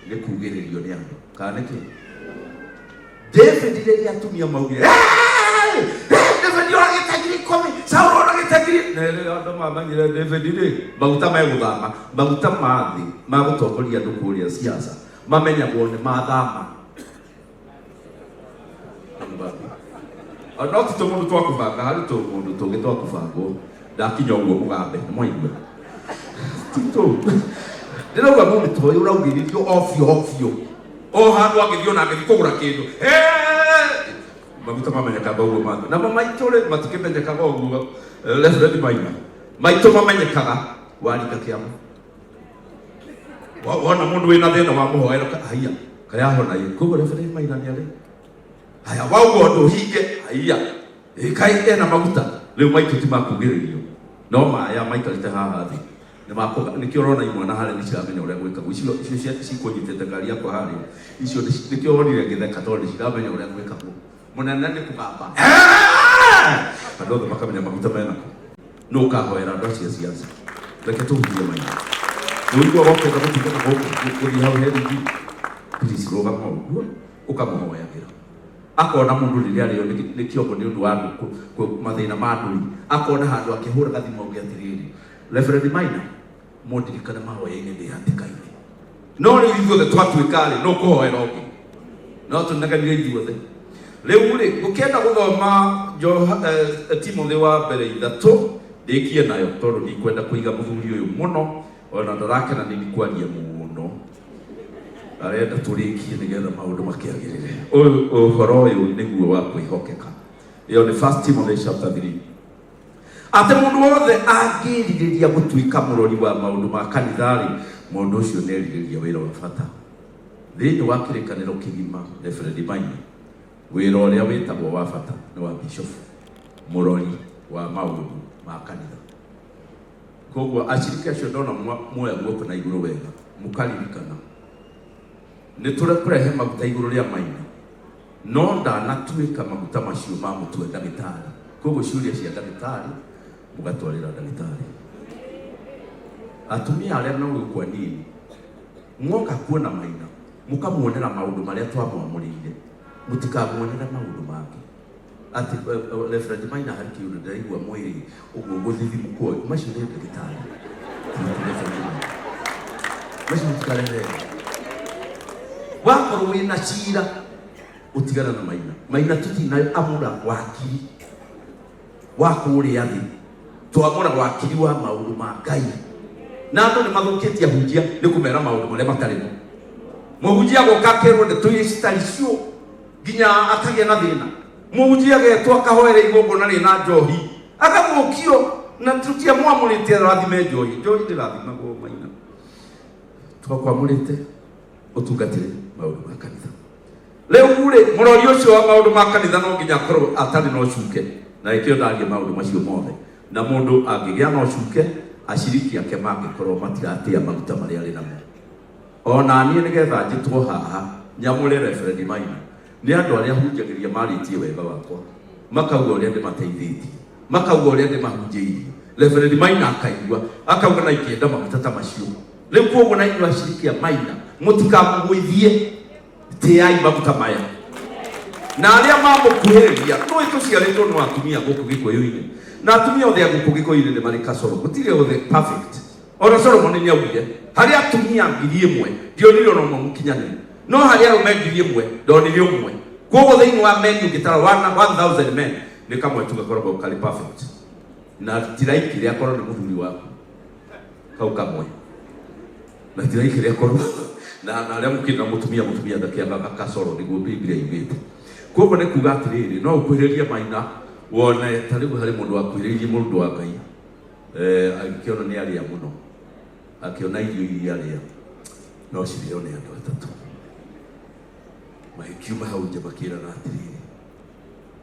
[SPEAKER 3] nĩ kugĩrĩrio nĩ andũ kana nĩkĩ David rĩrĩa atumia maugire David ũragĩtagiri ikũmi Saũlũ ũragĩtagiri na andũ mamanyire David rĩ maguta megũthama maguta ma thĩ ma gũtongoria andũ kũrĩa siasa mamenyagwo nĩ mathama no ti tũmũndũ twakũbanga harĩ tũmũndũ tũngĩ twakũbangwo ndakinya ũguo mũgambe nĩ mwaigua tito ndĩrauga mũndũ toĩ ũraugĩrĩrio ofio o handũ agĩthiĩ na agĩthiĩ kũgũra kĩndũ maguta mamenyekaga ũguo mathĩ na maitũ rĩ matikĩmenyekaga ũguo Reverend Maina maitũ mamenyekaga waringa kĩama wona mũndũ wĩna thĩna wa mũhoero haiya kayahona ĩ koguo Reverend Maina nĩ arĩ haya waugo ndo hinge haya kai ena maguta rĩu maitũ ti makugĩrĩrio no maya maikarĩte haha thĩ nikio urona imwana harä nä ciramenya å rä a gwä kagwo icio cikånyitä te ngari yakwa harä icio nä kä onire ngä theka tondå nä ciramenya å rä a gwä kagwo må nene nä kå gamba andå othe makamenya maguta menako no å kahoera andå acio ciaca reke tå hurie maina nä å igua gokenda gå tigana gå thiä hau heringi rå gama å guo å kamå hoyagä ra akona mundu riria rio ni kiongo ni undu wa mathina ma nduri akona handu akihura gathimo ngi atiriri Reverend Maina mondirikana mahoya-ini ndi hatikaini no ri ithuothe twatuikari no kuhoera ungi no tunaganire ithuothe riu ri gukienda guthoma Timothy wa mbere 3 ndikie nayo tondu ni kwenda kuiga muthuri uyu muno ona ndarakena ni kwaria muno arenda turikie nigetha maundu makiagirire uhoro uyu niguo wa kwihokeka iyo ni 1 Timothy chapter 3 ate mundu wothe angiririria gutuika murori wa maundu ma kanithari mundu ucio neririria wira wa bata thiini wa kirikaniro kigima Reverend Maina wira uria witagwo wa bata ni wa bishop murori wa maundu ma kanitha koguo ashirika acio ndona muoya guoko na iguru wega mukaririkana ni turehe maguta iguru ria Maina no ndanatuika maguta macio ma mutwe ndagitari koguo ciuria cia ndagitari mugatwarira ndagitari atumia aria no gukwa nini mwoka kuona Maina mukamuonera maundu maria twamwamurire mutikamuonera maundu mangĩ ati Reverend Maina hari kiundu ndaigua mwiri uguo guthithi mukoi macio ni ndagitari macio mutikarere wakorwo wina cira utigana na Maina tutina amura wakiri wakuria thi twamura wakiri wa maundu ma Ngai na andu ni mathukitie hunjia ni kumera maundu maria matarimo muhunjia gokakerwo ni tuyicitaricio ginya akagia na thina muhunjia getwa kahoere igongo na rina njohi akamukio na tutia mwamurite rathime njohi ndi rathimagwo Maina twakwamurite utungatire maundu ma kanitha riu ri murori ucio wa maundu ma kanitha no nginya korwo atari no cuke na ikio ndagie maundu macio mothe na mundu angigia no cuke ashiriki ake mangikorwo matiratia maguta maria ari namo ona nie nigetha njitwo haha nyamure Reverend Maina ni andu aria hunjagiria maritie wega wakwa makauga uria ndimateithitie makauga uria ndimahunjiirie Reverend Maina akaigua akauga na ikienda maguta ta macio riu koguo na inyuĩ ashiriki a Maina mutikamugwithie tiai maguta maya na aria mamukuhiriria no ituciaritwo no atumia guku gikuyu-ini na atumia othe guku gikuyu-ini ni mari kasoro gutire othe perfect ona Solomon ni augire hari atumia 1000 ndionire no mukinyanire no hari arume 1000 ndonire umwe koguo thiini wa men ungitara 1000 men ni kamwe tugakorwo kali perfect na tiraikire akorwo ni muthuri waku kau kamwe na tiraikire akorwo na aria mukina mutumia ndakiaga kasoro niguo Biblia igite koguo ni kuga atiriri no ukwiririe Maina wone tarigu hari mundu akwiririe mundu wa Ngai akiona ni aria muno akiona irio iria aria no cirio ni andu atatu maikiuma hau nja makira na atiriri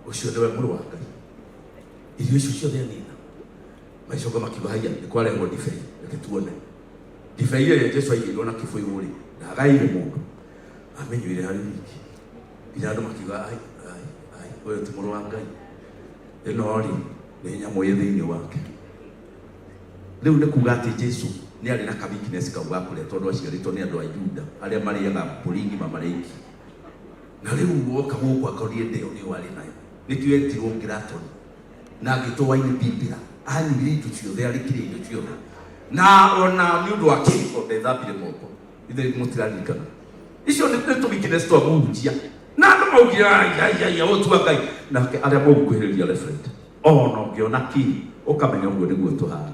[SPEAKER 3] ucio ndiwe muru wa Ngai irio icio ciothe anina maicoka makiuga haya ni kwarehwo ndibei reke tuone ndibei ĩrĩa Jesu aigirwo na kĩbũyũ-rĩ ndagaire mũndũ amenyire harĩ wiki nginya andũ makiuga ai ũyũ ti mũrũ wa Ngai ĩno-rĩ nĩ nyamũ ĩ thĩinĩ wake rĩu nĩ kuga atĩ Jesu nĩ arĩ na ka weakness kau ga kũrĩa tondũ aciarĩtwo nĩ andũ a Juda arĩa marĩaga mbũri ng'ima marĩki na rĩu woka gũkũ akorire ndĩo nĩyo arĩ nayo nĩkĩo etirwo Ngĩratoni na agĩtwo waini Biblia anyuire indo ciothe arĩkire indo ciothe na ona nĩ ũndũ wa kĩhiko ndethambire moko ithe mũtiraririkana icio nĩ tũweakness twa mũhunjia na andũ maugire ya ũtua Ngai nake arĩa mũgũkuhĩrĩria Reverend ona ũngĩona kĩ ũkamenya ũguo nĩguo tũhana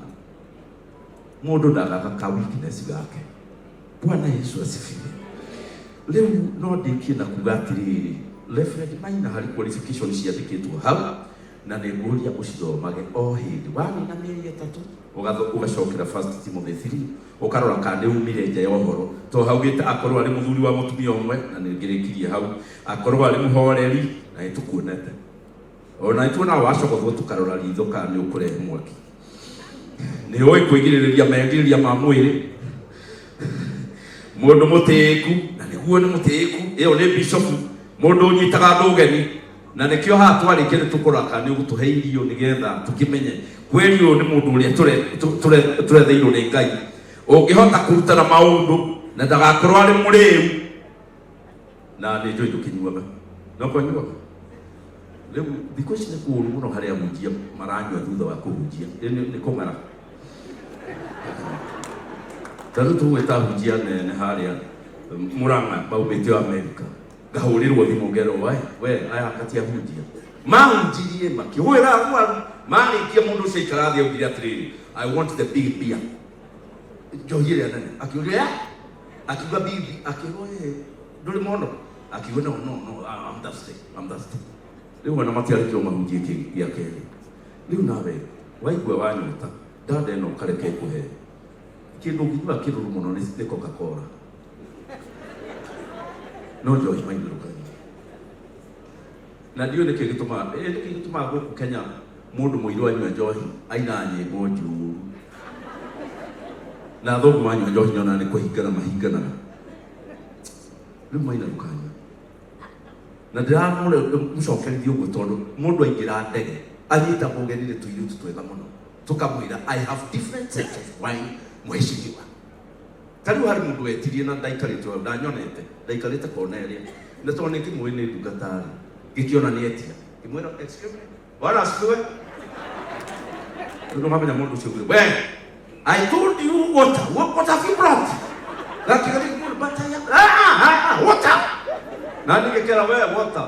[SPEAKER 3] mundu ndagaga ka weakness gake Bwana Yesu asifiwe leo no ndikie na kuga atiriri Reverend Maina hari qualification ciandikitwo hau na nĩ nguria ũcithomage o hĩndĩ wanina mĩeri 3 ũgacokera 1 Timothy 3 ukarora kandi umire nja ya ũhoro to haugite akorwo ari muthuri wa mutumia umwe na nĩngĩrĩkirie hau akorwo ari muhoreri na nĩtukuonete ona ituna wacokothwo tukarora ritho kana nĩ ũkũrehe mwaki
[SPEAKER 1] nä å ä kwä girä rä ria megirä ria ma mwä rä må ndå må tä ku na nä guo nä må tä ku ä yo nä bishop må ndå å nyitaga andå å geni na nä kä o haha twarä kä nä tå kå raka nä å gå tå he irio nä getha tå kä menye kweri å nä må ndå å rä a tå retheirwo nä Ngai å ngä hota kå rutana maå ndå na ndagakorwo arä må rä u na nä njå ä tå kä nyuaga no kwanyuaga rä u thikå ici nä kå å må no harä a munjia maranyua thutha wa kå hunjia nä kå ng'ara tarä tå gwä ta hunjia nene harä a Murang'a maumä te Amerika ngahå rä rwo thimå ngerwo we aya katia hunjia mahunjirie makä hå ä ra arwaru marä kia må ndå å cio aikara thä augire atä rä I want the big beer njohi ä rä a nene akä å ria akiuga bibi akiuga ndå rä mono akiuga no I'm thirsty rä u ona matiarä kä ro mahunjie kä gä a kerä rä u nawe waigua wanyota ndanda ä no kareke kå he kä ndå ngĩnyua kä rå rå må no nä Coca-Cola no njohi mainå na ndiå nä kä gä tå maga gå kå Kenya må ndå må irå anyua njohi aina nyä mbo njå na thogu manyua njohi nyona nä kå hingana mahinganaga rä u maina ndå kanyua na ndä ramå må cokerithia å guo tondå må ndå aingä ra ndege anyitagwo å geni nä tå irä tu twega må no tå kamwä ra I have different sets of wine mweciriwa ta rä u harä må ndå wetirie na ndaikarä te ndanyonete ndaikarä te Cornelia na tondå nä kä mwä nä ndungatarä gä kä ona nä etia kä mwä ra bwana asifiwe ndå mamenya må ndå å cio we I told you what have you brought lakini ndio bataya water nani ngekera we water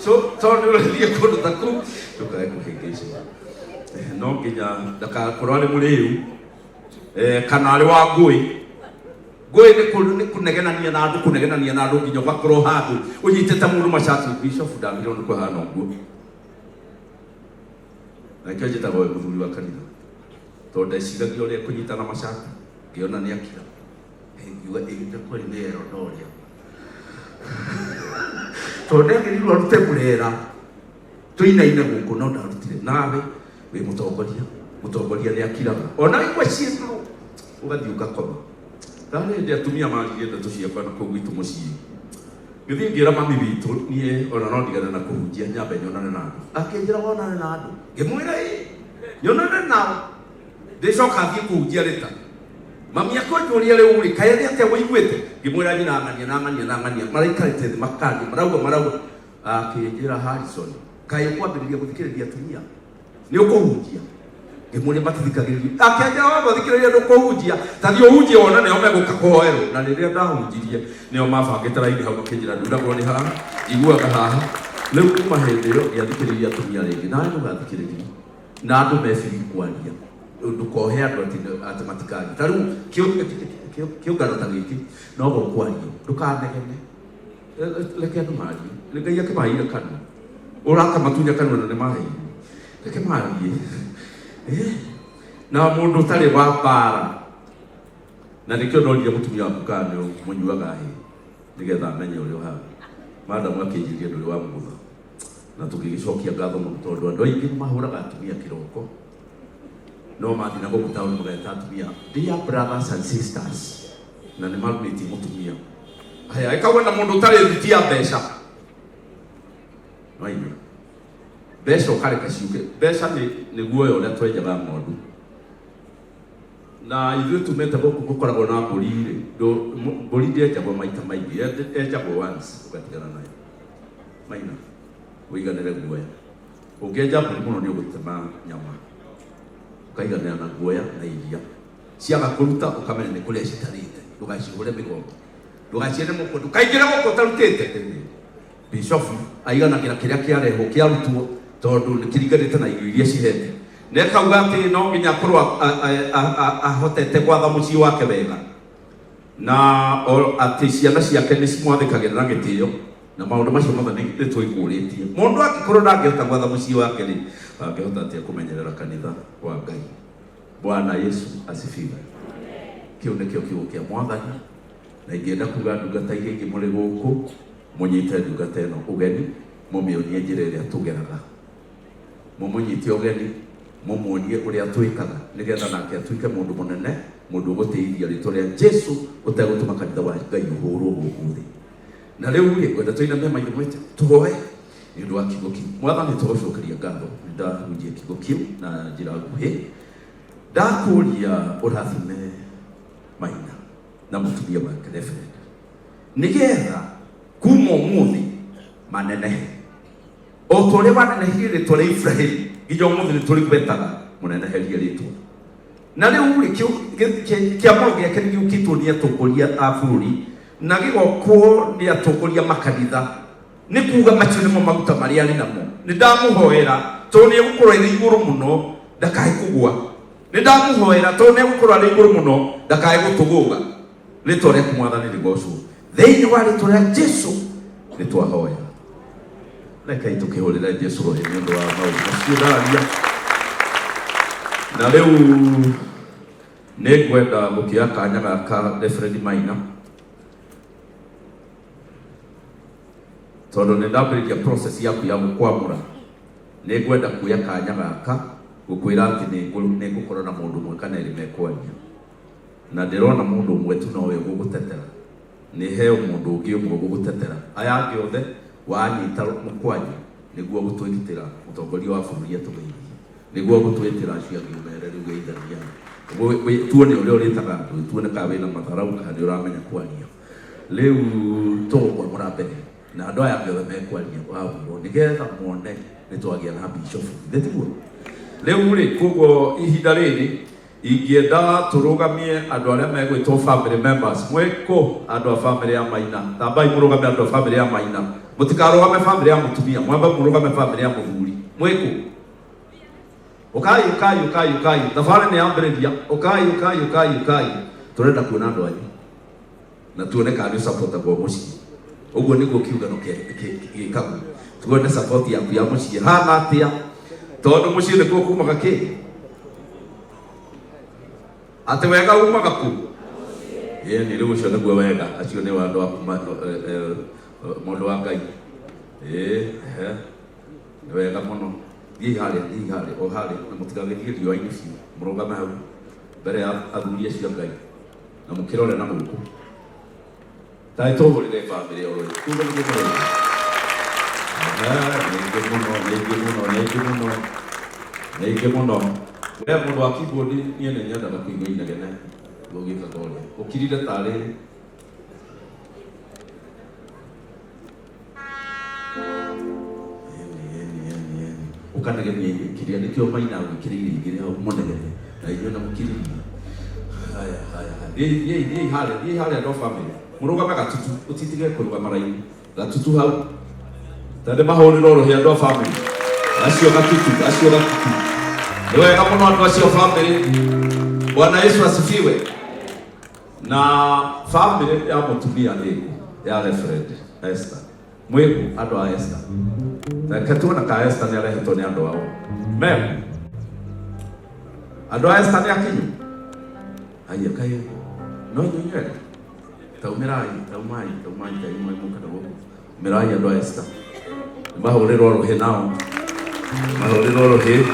[SPEAKER 1] so ndio ndio kondo taku tukae kuhengeza no nginya ndakakorwo arĩ mũrĩu kana arĩ wa ngũĩ nĩ kũnegenania na andũ nginya ũgakorwo handũ ũnyitĩte mũndũ macati bishop ndagĩrĩirwo nĩ kũhana ũguo na kĩo njĩtagwo we mũthuri wa kanitha tondũ ndeciragia ũrĩa kũnyitana macati ngĩona nĩ akira ngiuga kweri nĩ erodoria tondũ ndagĩrĩirwo arute mũrera tũinaine gũkũ no ndarutire nawe wĩ mũtongoria nĩ akiraga ona ikwe ciĩtũ ũgathiĩ ũgakoma tarĩ hĩndĩ atumia maririe ndeto ciakwa na kũu gwitũ mũciĩ gĩthiĩ ngĩra mami witũ niĩ ona no ndigane na kũhunjia nyambe nyonane na andũ akĩnjĩra wonane na andũ ngĩmwĩra nyonane nao ndĩcoka thiĩ kũhunjia rĩta mami akũnjũria rĩu rĩ kaĩ nĩ atĩa wĩiguĩte ngĩmwĩra nang'ania maraikarĩte thĩ makaria marauga akĩnjĩra Harrison kaĩ ũkwambĩrĩria gũthikĩrĩria atumia nĩ ũkũhunjia ngĩmwĩra matithikagĩrĩria akĩnjĩra wambe thikĩrĩria ndũkũhunjia ta thiĩ ũhunjie wona nĩo megũka kũhoerwo na rĩrĩa ndahunjirie nĩo mabangĩte raini hau makĩnjĩra ndundagwo nĩ haha iguaga haha rĩu kuma hĩndĩ ĩyo ngĩathikĩrĩria atumia rĩngĩ nawe ndũgathikĩrĩria na andũ mebiri kwaria ndũkohe andũ atĩ matikaria ta rĩu kĩũngano ta gĩkĩ no gũkwario ndũkanegene reke andũ marie Ngai akĩmaheire kanua ũrakamatunya kanua na nĩmaheire reke marie na mũndũ ũtarĩ wa mbara na nĩkĩo ndonire mũtumia waku kana nĩ mũnyuaga hĩ nĩgetha amenye ũrĩa ũhana madamu akĩnjĩria ndũrĩ wa mũgũtha na tũgĩgĩcokia ngatho mũno tondũ andũ aingĩ nĩmahũraga atumia kĩroko no mathiĩ na gũkũ taũni mageta atumia dear brothers and sisters na nĩmarumĩtie mũtumia haya ĩkauga na mũndũ ũtarĩ thitia mbeca waigua mbeca ũkareka ciuke mbeca nĩ guoya ũrĩa twenjaga ng'ondu na ithuĩ tumĩte gũkũ gũkoragwo na mbũri-rĩ mbũri ndĩenjagwo maita maingĩ yenjagwo once ũgatigana nayo maina ũiganĩre guoya ũngĩenja mbũri mũno nĩ ũgũtema nyama ũkaiganĩra na guoya na iria ciaga kũruta ũkamenya nĩ kũrĩa citarĩte ndũgacihũre mĩgongo ndũgaciene mũkũ ndũkaingĩre gũkũ ũtarutĩte bishop aiganagĩra kĩrĩa kĩarehwo kĩarutwo tondũ nĩ kĩringanĩte na irio iria cihete na akauga atĩ no nginya akorwo ahotete gwatha mũciĩ wake wega na atĩ ciana ciake nĩ cimwathĩkagĩra na gĩtĩo na maũndũ macio mothe nĩ twĩkũrĩtie mũndũ angĩkorwo ndangĩhota gwatha mũciĩ wake rĩ angĩhota atĩa kũmenyerera kanitha wa Ngai Bwana Yesu asifiwe kĩu nĩkĩo kiugo kĩa Mwathani na ingĩenda kuga ndungata iria ingĩ mũrĩ gũkũ mũnyite ndungata ĩno ũgeni mũmĩonie njĩra ĩrĩa tũgeraga mũmũnyite ũgeni
[SPEAKER 3] mumuonie uria twikaga nigetha nake atuike mundu munene mundu guteithia ritwa ria Jesu utegutuma kanitha wa Ngai uhurwo guku thi. Na riu ri kwenda tuiname maitho mwete tuhoe ni ndu wa kiugo kiu. Mwathani tugucokeria ngatho ndahunjia kiugo kiu na njira nguhi ndakuria urathime Maina na mutumia wake Reverend nigetha kuma umuthi manenehe o tore wanenehe ritwa ria Ibrahim nginya umuthi ni turi kwetaga muneneherie ritwa. Na riu ri kiamuro giake ni giukitwo ni atongoria a bururi na gigokwo ni atongoria makanitha ni kuga macio nimo maguta maria ari namo. Ni ndamuhoera to ni gukorwo iri iguru muno ndakae kugwa. Ni ndamuhoera to ni gukorwo ari iguru muno ndakae gutuguga. Ritwa ria Mwathani rigocwo thiini wa ritwa ria Jesu ni twahoya. Reke tukihurira Jesu roho ni undu wa maundu macio ndaria. Na riu ni ngwenda gukia kanya gaka Reverend Maina tondu ni ndambiriria process yaku ya gukwamura. Ni ngwenda kuya kanya gaka gukwira ati ni ngukorwo na mundu mwe kana iri mekwaria na ndirona mundu mwe tu no we gugutetera. Ni heo mundu ungi umwe gugutetera aya angi othe wanyita mukwanya niguo gutwigitira mutongoria wa bururi atugeithie niguo gutwitira cia ngiumereri ugeithania tuone uria uritaga tuone ka wina matharau kana uramenya kwaria. Riu tugwa murambere na andu aya othe mekwaria wao nigetha muone nitwagia na bishop ndetiguo. Riu ri kuguo ihinda riri ingienda turugamie andu aria megwitwo family members mweko andu a family ya Maina tambai murugamie andu a family ya Maina mutikarugame family ya mutumia mwamba murugame family ya muthuri mweko ukai tafari ni ambiriria ukai turenda kuona andu anyu na tuone kana ni support kwa muci uguo niguo kiugano gikagu tuone support yaku ya muci hana atia tondu muci ni kuo kumaga ki ate wega umaga ku ni riu cio niguo wega acio ni wandu akuma mundu wa Ngai wega muno thii haria o haria na mutigagithie riũa-inĩ biũ murugame hau mbere ya athuri acio Ngai na mukirore na guku tai tũhũrĩre family o rũĩ kuga nĩ gũkorwo nĩ mũno we mundu wa keyboard niĩ nĩ nyendaga kũigua inegene gũgĩka ũrĩa ũkirire tarĩ ukanegenia kiria nikio Maina gwikiriire igire au munegene na inyuĩ na mukiririe haya ye hale ndo family murugame gatutu utitige kurugama raini gatutu hau tande mahũrĩro rohia ndo family acio gatutu ni wega muno andu acio family. Bwana Yesu asifiwe. Na family ya mutumia ni ya Reverend Esther mwiku andu a Esther na katuna ka Esther ni arehetwo ni andu ao mem andu a Esther ni akinyu aya kayo no nyonye taumirai taimai muka na woku mirai andu a Esther mahũrĩro rohe nao mahũrĩro rohe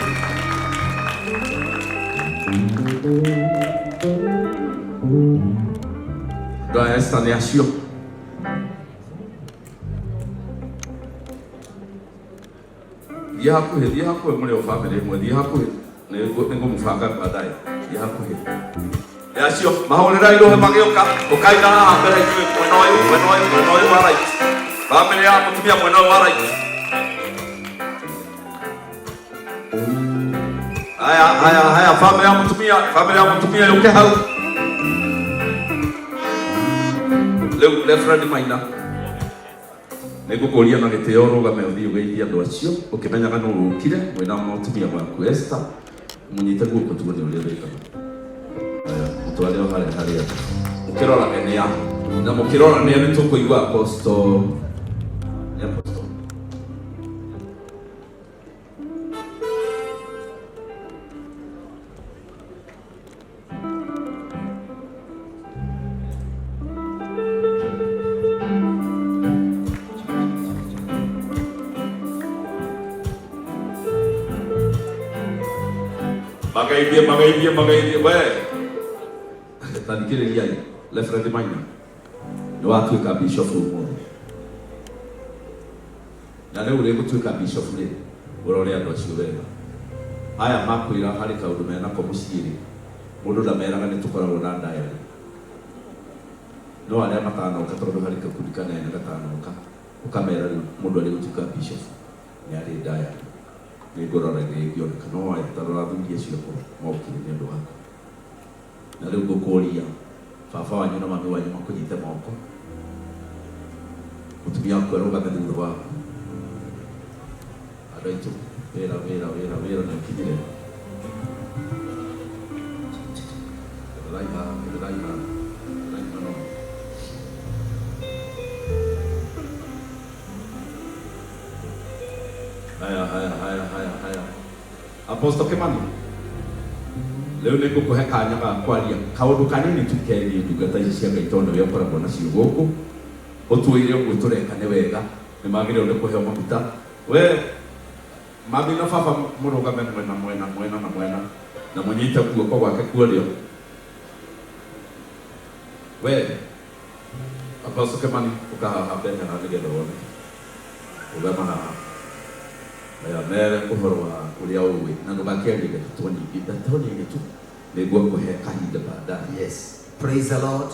[SPEAKER 3] andu a Esther ni acio thie hakuhi muri o family imwe thie hakuhi ningumubanga baadaye thie hakuhi acio mahũrĩra irohe magĩũka ũkaina haha mbere inyuĩ mwena ũyũ wa right family ya mutumia mwena ũyũ wa right haya family ya mutumia yuke hau leu Reverend Maina nigukuria na gitio rugame uthii ugeithia andu acio ukimenyaga no urukire mwina mutumia waku Esther munyite guoko tuone uria wikaga mutware o haria mukirora genia na mukirora ni ani tukuigua apostle Magaithie we. Tanikire ria Reverend Maina. Nĩ watuĩka bishop ũmũthĩ. Na rĩu ũrĩgũtuĩka bishop rĩ, ũrore andũ acio wega. Aya makwĩra harĩ kaũndũ mena ko mũciĩ rĩ, mũndũ ndameraga nĩ tũkoragwo na diary. No arĩa matanoka tondũ harĩ gakundi kanene gatanoka, ũkamera rĩu mũndũ arĩgũtuĩka bishop nĩ arĩ diary. Nĩ ngũrora ngĩoneka no tarora thungia cioko mokire nĩ ũndũ wako. Na rĩu ngũkũria baba wanyu na mami wanyu makũnyite moko. Mũtumia waku arũgame thutha waku. Andũ aitũ wĩra nĩ ũkinyire. Raiha no. Haya. Apostle Kimani. Leo nĩ ngũkũhe kanya ga kwaria kaũndũ kanini tu kegiĩ ndungata ici cia Ngai tondũ nĩwe ũkoragwo nacio gũkũ. Ũtwĩre ũguo tũreka nĩ wega, nĩ magĩrĩirwo nĩ kũheo maguta. We mami na baba mũrũgame mwena na mũnyite guoko gwake kuorĩo. We Apostle Kimani ũkahaha mbere na nĩgetha wone. Ũgama haha. Aya mere ũhoro wa ũrĩa ũĩ na ndũgakĩarie ndeto nyingĩ tu nĩguo kũhe kahinda baadaye.
[SPEAKER 4] Yes, praise the Lord.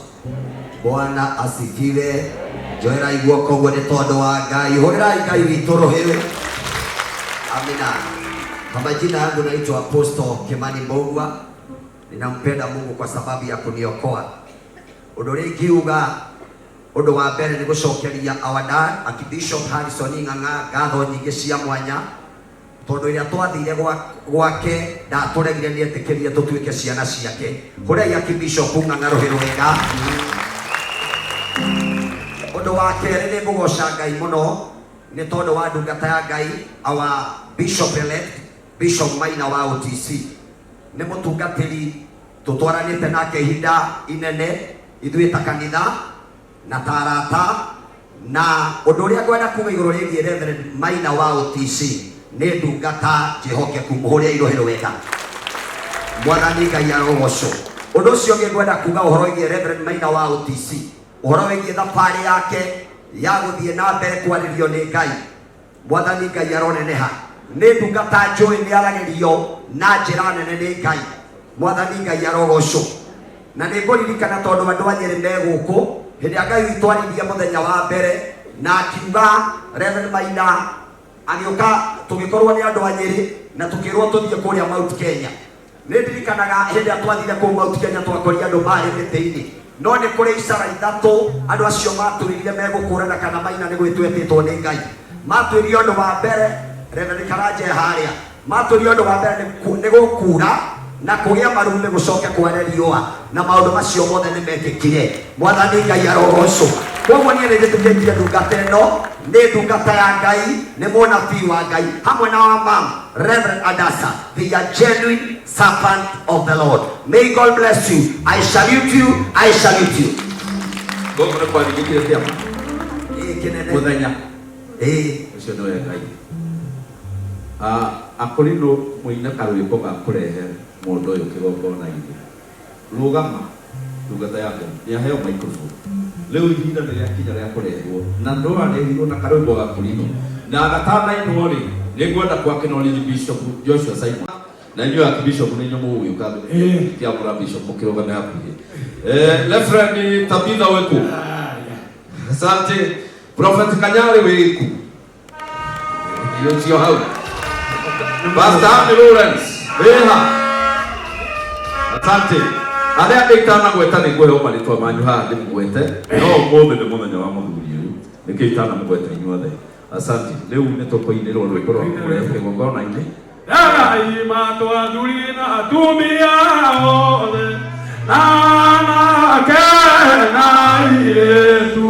[SPEAKER 4] Bwana asifiwe. Joera iguoko guo nĩ tondũ wa Ngai. Hũrĩrai Ngai witũ rũhĩ. Amina. Kwa majina yangu naitwa Apostle Kimani Mbogwa. Ninampenda Mungu kwa sababu ya kuniokoa. Ũndũ ũrĩa ingiuga ũndũ wa mbere nĩ gũcokeria our dad Archbishop Harrison Ng'ang'a ngatho nyingĩ cia mwanya tondũ ĩrĩa twathire gwake ndatũregire nĩ etĩkĩrie tũtuĩke ciana ciake. Hũrei Archbishop Ng'ang'a rũhĩ rwega. Ũndũ wa kerĩ nĩ ngũgoca Ngai mũno nĩ tondũ wa ndungata ya Ngai our Bishop elect Bishop Maina wa OTC. Nĩ mũtungatĩri tũtwaranĩte nake ihinda inene ithuĩ ta kanitha na tarata na ũndũ ũrĩa ngwenda kuuga igũrũ rĩgiĩ Reverend Maina wa OTC nĩ ndungata njĩhokeku. Mũhũrĩre irohero wega. Mwathani Ngai arogocwo. Ũndũ ũcio ũngĩ ngwenda kuuga ũhoro wĩgiĩ Reverend Maina wa OTC, ũhoro wĩgiĩ thabarĩ yake ya gũthiĩ na mbere kwarĩrio nĩ Ngai. Mwathani Ngai aroneneha. Nĩ ndungata njũĩ nĩ aragĩrio na njĩra nene nĩ Ngai. Mwathani Ngai arogocwo. Na nĩ ngũririkana tondũ andũ a Nyĩrĩ me gũkũ hĩndĩ ya Ngai witũ arĩthia mũthenya wa mbere na akiuga Reverend Maina agĩũka tũgĩkorwo nĩ andũ a Nyĩrĩ na tũkĩrwo tũthiĩ kũrĩa Mount Kenya. Nĩ ndirikanaga hĩndĩ ya twathire kũu Mount Kenya twakoria andũ marĩ mĩtĩ-inĩ, no nĩ kũrĩ icara ithatũ andũ acio matũrĩire megũkũrana kana Maina nĩ gwĩtwetĩtwo nĩ Ngai. Matwĩrire ũndũ wa mbere Reverend Karanja harĩa matwĩrire ũndũ wa mbere nĩ gũkura na kũgĩa marume gũcoke kware riũa na maũndũ macio mothe nĩ mekĩkire. Mwathani Ngai arogocwo. Koguo niĩ nĩ njĩtĩkĩtie ndungata ĩno nĩ ndungata ya Ngai, nĩ mũnabii wa Ngai hamwe na wa mam Reverend Adasa. They are genuine servant of the Lord. May God bless you. I salute you. I salute you.
[SPEAKER 3] Gogo nĩ kwandĩkĩkire kĩama
[SPEAKER 4] Kĩnene.
[SPEAKER 3] mũthenya ũcio nĩ wa Ngai. Akorino mũina karwĩmbo ga kũrehe mũndũ ũyũ kĩgongona-inĩ. Rũgama ndungata yake nĩ aheo microphone. Rĩu ihinda nĩ rĩakinya rĩa kũrehwo na ndwarehirwo na karwĩmbo ga Korino na gatanainwo rĩ nĩ ngwenda kwake no rĩ Bishop Joshua Simon na inyuĩ Archbishop nĩ nyamũ ũyũ kabe kĩamũra Bishop mũkĩrũgame hakuhĩ. Reverend Tabitha wĩkũ? Asante. Prophet Kanyari wĩkũ? Ndio hau. Pastor Lawrence Eha. Asante. Arĩa ngĩitana gweta nĩ ngũheo marĩtwa manyu haha ndĩmũgwete no ũmũthĩ nĩ mũthenya wa mũthuri ũyũ nĩkĩo itana mũgwete inyuothe. Asante. Rĩu nĩ tũkũinĩrwo rwĩmbo rwa kũrehe kĩgongona-inĩ.
[SPEAKER 5] Ngai matwathuri na atumia othe na anake na airĩtu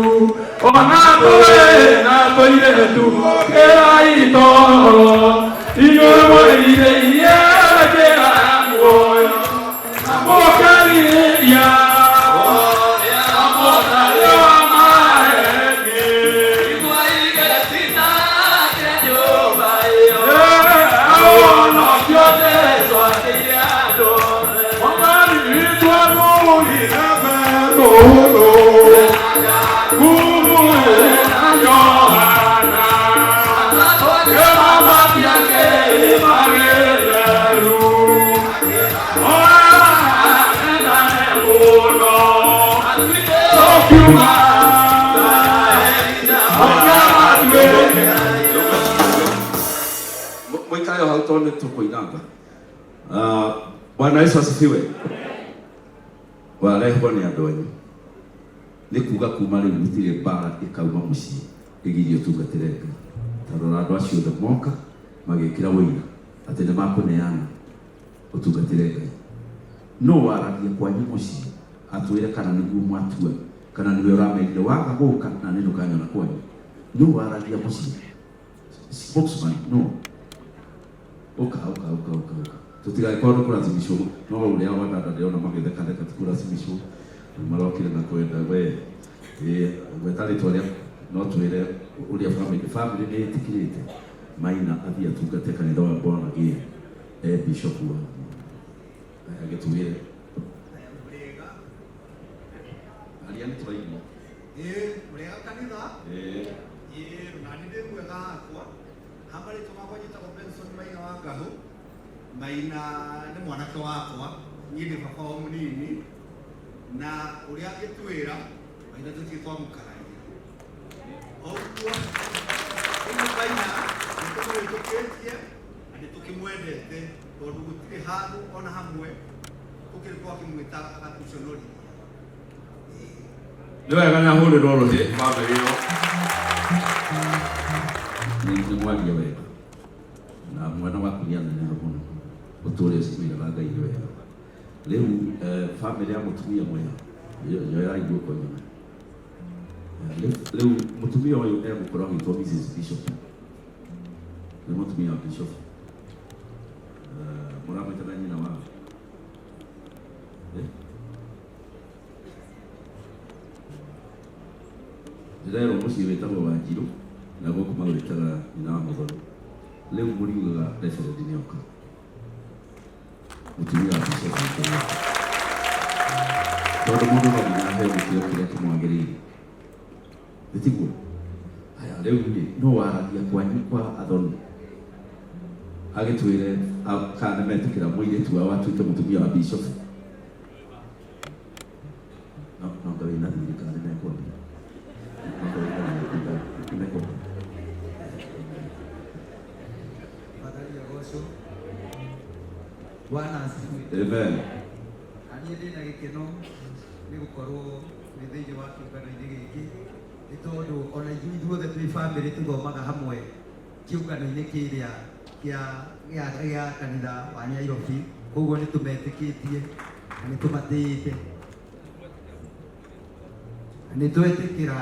[SPEAKER 5] ona tũĩ na tũirĩtu kĩrai toro inyuĩ mwĩrirĩirie njĩra ya muoyo na mũkarĩrĩria ũrĩa mũtharĩ wa mahengi itwaigĩti nake nyũmba ĩyo ona kĩothe twakĩire
[SPEAKER 3] Mwikayo hautone tuko inanga. Bwana Yesu asifiwe. Warehwo ni andũ anyu. Nĩ kuga kuma rĩu gũtirĩ mbara ĩkauma mũciĩ ĩgirie ũtungatĩre Ngai. Tondũ andũ acio othe moka magĩkĩra wĩira atĩ nĩ makũneana ũtungatĩre Ngai. No waragia kwanyu mũciĩ atwĩre kana nĩguo mwatua kana nĩwe ũramenyire waga gũka na nĩ ndũkanyona kwanyu. No waragia mũciĩ. Spokesman no. Oka. Tutigaikorwo nĩ kũrathimicwo no ũrĩa wananda ndĩrona magĩtheka tikũrathimicwo marokire na kwenda we wetarĩtwo rĩa no twĩre ũrĩa family nĩ ĩtĩkĩrĩte Maina athiĩ atungate kanitha wa Bwana bishop wa agĩtwĩre aliani tũraigua
[SPEAKER 2] Murega kanitha na ndĩ mwega akwa hamari tumagonyita Benson Maina wa Ngahu. Maina nĩ mwanake wakwa niĩ ndĩ baba wa mũnini na ũrĩa angĩtwĩra Maina tũtirĩ twamũkaragia ũguo Maina nĩtũmwĩtĩkĩtie na nĩtũkĩmwendete tondũ gũtirĩ handũ ona hamwe tũkĩrĩ twakĩmwĩta agatuconori.
[SPEAKER 3] Nĩ wega nĩ ahũrĩrwo rũhĩ bamĩrĩ ĩyo nĩ mwaria wega na mwana waku nĩ anene mũno ũtũũre ũcimĩraga Ngai wega. Rĩu family ya mũtumia mwega yoya iguoko nyuma. Rĩu mũtumia ũyũ egũkorwo agĩtwo Mrs. Bishop. Nĩ mũtumia wa Bishop. Mũramwĩta na nyina wao. Ndĩrerwo mũciĩ wĩtagwo Wanjirũ na gũkũ magwĩtaga nyina wa Mũthoni. Rĩu mũriugaga Reverend nĩoka. Mũtumia wa Bishop tondũ mũndũ no nginya aheo gĩtĩo kĩrĩa kĩmwagĩrĩire. Nĩtiguo? Haya rĩu no waragia kwanyu kwa athoni agĩtwĩre kana metĩkĩra mũirĩtu wao atuĩke mũtumia wa Bishop. No Ngai na thirikari nĩekwambia.
[SPEAKER 6] Bwana asifiwe.
[SPEAKER 3] Amen.
[SPEAKER 6] Ani ndĩna gĩkeno nĩ gũkorwo nĩ thĩinĩ wa kĩũngano-inĩ gĩkĩ nĩ tondũ ona ithuothe twĩ bamĩrĩ tũthomaga hamwe kĩũngano-inĩ kĩrĩa gĩa kanitha wa Nyairobi, koguo nĩ tũmetĩkĩtie na nĩ tũmatĩĩte nĩ twetĩkĩra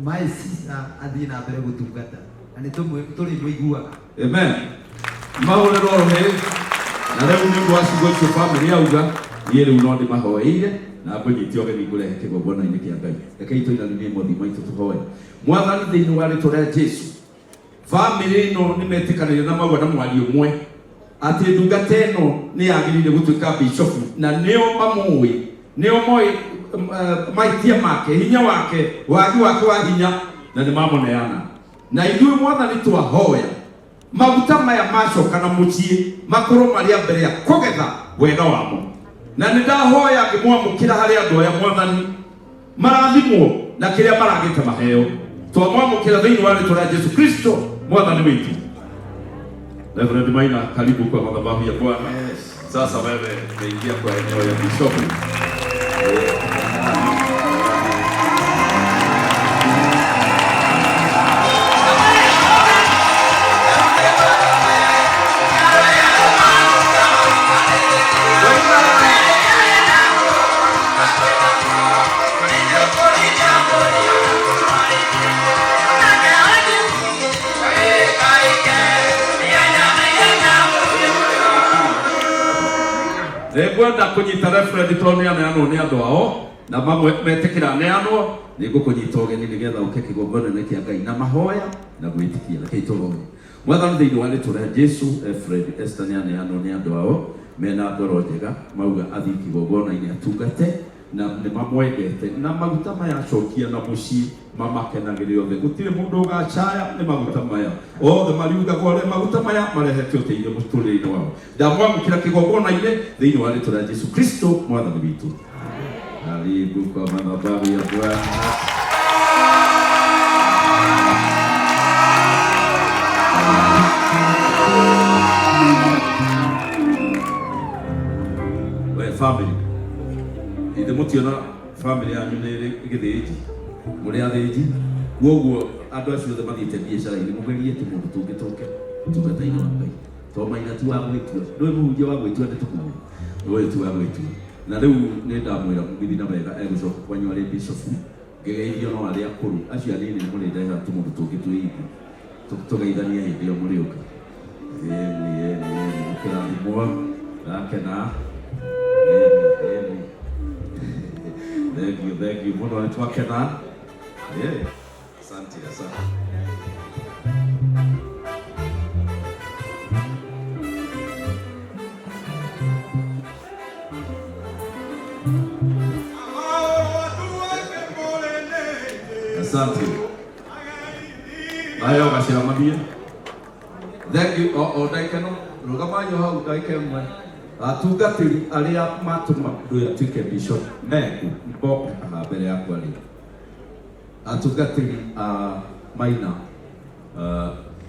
[SPEAKER 6] my sister athiĩ na mbere gũtungata na nĩ tũrĩ mũiguaga.
[SPEAKER 3] Amen. Mahũrĩrwo rũhĩ na rĩu nĩ ũndũ wa ciugo icio bamĩrĩ yauga niĩ rĩu no ndĩmahoeire na ngũnyitia ũgeni ngũrehe kĩgongona-inĩ kĩa Ngai. Rekei tũinanĩrie mothiũ maitũ tũhoe. Mwathani thĩinĩ wa rĩĩtwa rĩa Jesũ, bamĩrĩ ĩno nĩ metĩkanĩire na maua na mwario ũmwe atĩ ndungata ĩno nĩ yagĩrĩire gũtuĩka Bishop na nĩo mamũĩ, nĩo moĩ maitia make, hinya wake, wagi wake wa hinya na nĩ mamũneana. Na ithuĩ Mwathani twahoya maguta maya macoka na mũciĩ makorwo marĩ a mbere ya kũgetha wega wamo. Na nĩ ndahoya ngĩmwamũkĩra harĩ andũ aya Mwathani marathimwo na kĩrĩa maragĩte maheo. Twamwamũkĩra thĩinĩ wa rĩĩtwa rĩa Jesũ Kristo Mwathani witũ. Reverend Maina, karibu kwa madhabahu ya Bwana. Sasa wewe umeingia kwa eneo ya Bishop. Nĩngwenda kũnyita Reverend tondũ nĩaneanwo nĩ andũ ao na mamwe metĩkĩra aneanwo, nĩngũkũnyita ũgeni nĩgetha ũke kĩgongona-inĩ kĩa Ngai na mahoya na gwĩtĩkia. Rekei tũhoe. Mwathani thĩinĩ wa rĩĩtwa rĩa Jesũ, Reverend Esther nĩaneanwo nĩ andũ ao mena ngoro njega mauga athi kigogona-inĩ atungate na nĩ mamwendete na maguta maya acokia na mũciĩ mamakenagĩrĩra othe gũtirĩ mũndũ ũgacaya nĩ maguta maya othe mariugaga ũrĩa maguta maya marehete ũteithio mũtũrĩre-inĩ wao ndamwamũkĩra kĩgongona-inĩ thĩinĩ wa rĩtwa rĩa Jesũ Kristo mwathani witũ. Karibu kwa madhabahu ya Bwana. We family, ithe mũtiona family yanyu nĩ gĩthĩnji mũrĩ athĩnji koguo andũ acio othe mathiĩte biacara-inĩ mũgerie ti mũndũ tũngĩtũke ũtungata-inĩ wa Ngai to Maina tu wa gwĩtua ndũĩ mũhunjia wa gwĩtua nĩ tũkuo ndũĩ tu wa gwĩtua na rĩu nĩ ndamwĩra mũgithi na wega egũcoka kwanyu arĩ bishop ngĩgeithio no arĩa akũrũ acio anini nĩ mũrĩndehera tũmũndũ tũngĩ twĩithi tũgeithanie hĩndĩ ĩyo mũrĩũka mũkĩrathimwo gakena thank you mũno nĩ twakena asante. Asante. Ayo gacira mathie. Thank you. Ndaikeno rũgamayo hau ndaike mwe. Atungatĩri arĩa matũma ndũĩ atuĩke bishop meku mboka haha mbere yakwa rĩ. Atungatĩri Maina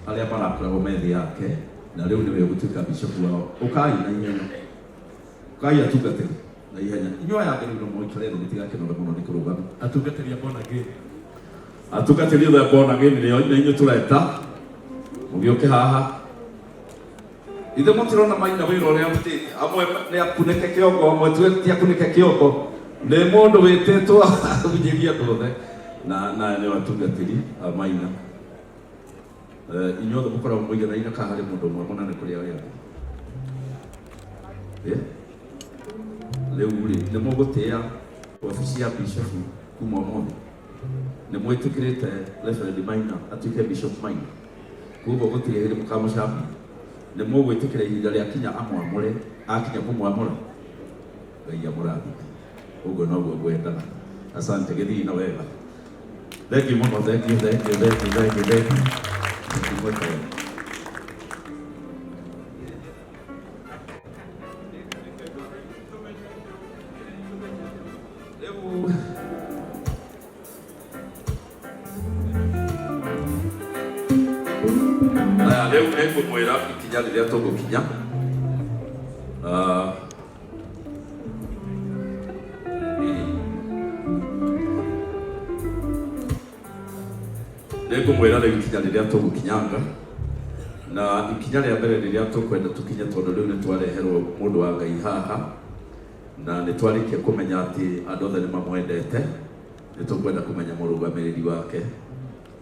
[SPEAKER 3] arĩa marakoragwo methi yake na rĩu nĩwe ũgũtuĩka bishop wao. Ũkai na ihenya. Ũkai atungatĩri na ihenya. Inyuĩ yagĩrĩirwo mũikare thĩ mũtigakĩnoge mũno nĩ kũrũgama.
[SPEAKER 5] Atungatĩri born again.
[SPEAKER 3] Atungatĩri othe born again nĩ inyuĩ tũreta mũgĩũke haha. Ithe mũtirona Maina wĩra ũrĩa mũtĩte amwe nĩ akunĩke kĩongo amwe ti akunĩke kĩongo nĩ mũndũ wĩtĩtwo ahunjĩrie andũ othe na nĩ atungatĩri Maina. Inyuĩ othe mũkoragwo mũiganaine kana harĩ mũndũ ũmwe mũna nĩ kũrĩ arĩa rĩu rĩ nĩ mũgũtĩa obici ya bishop kuma ũmũthĩ nĩ mwĩtĩkĩrĩte Reverend Maina atuĩke Bishop Maina koguo gũtirĩ hĩndĩ mũkamũcambia nĩ mũgwĩtĩkĩra ihinda rĩakinya amwamũre akinya kũmwamũra Ngai amũrathime ũguo noguo ngwendaga. Asante gĩthii na wega. Thank you mũno. Thank you. Rĩu nĩngũmwĩra ikinya rĩrĩa tũgũkinya nĩngũmwĩra rĩu ikinya rĩrĩa tũgũkinyanga na ikinya rĩa mbere rĩrĩa tũkwenda tũkinye tondũ rĩu nĩtwareherwo mũndũ wa Ngai haha na nĩtwarĩkia kũmenya atĩ andũ othe nĩmamwendete nĩtũkwenda kũmenya mũrũgamĩrĩri wake.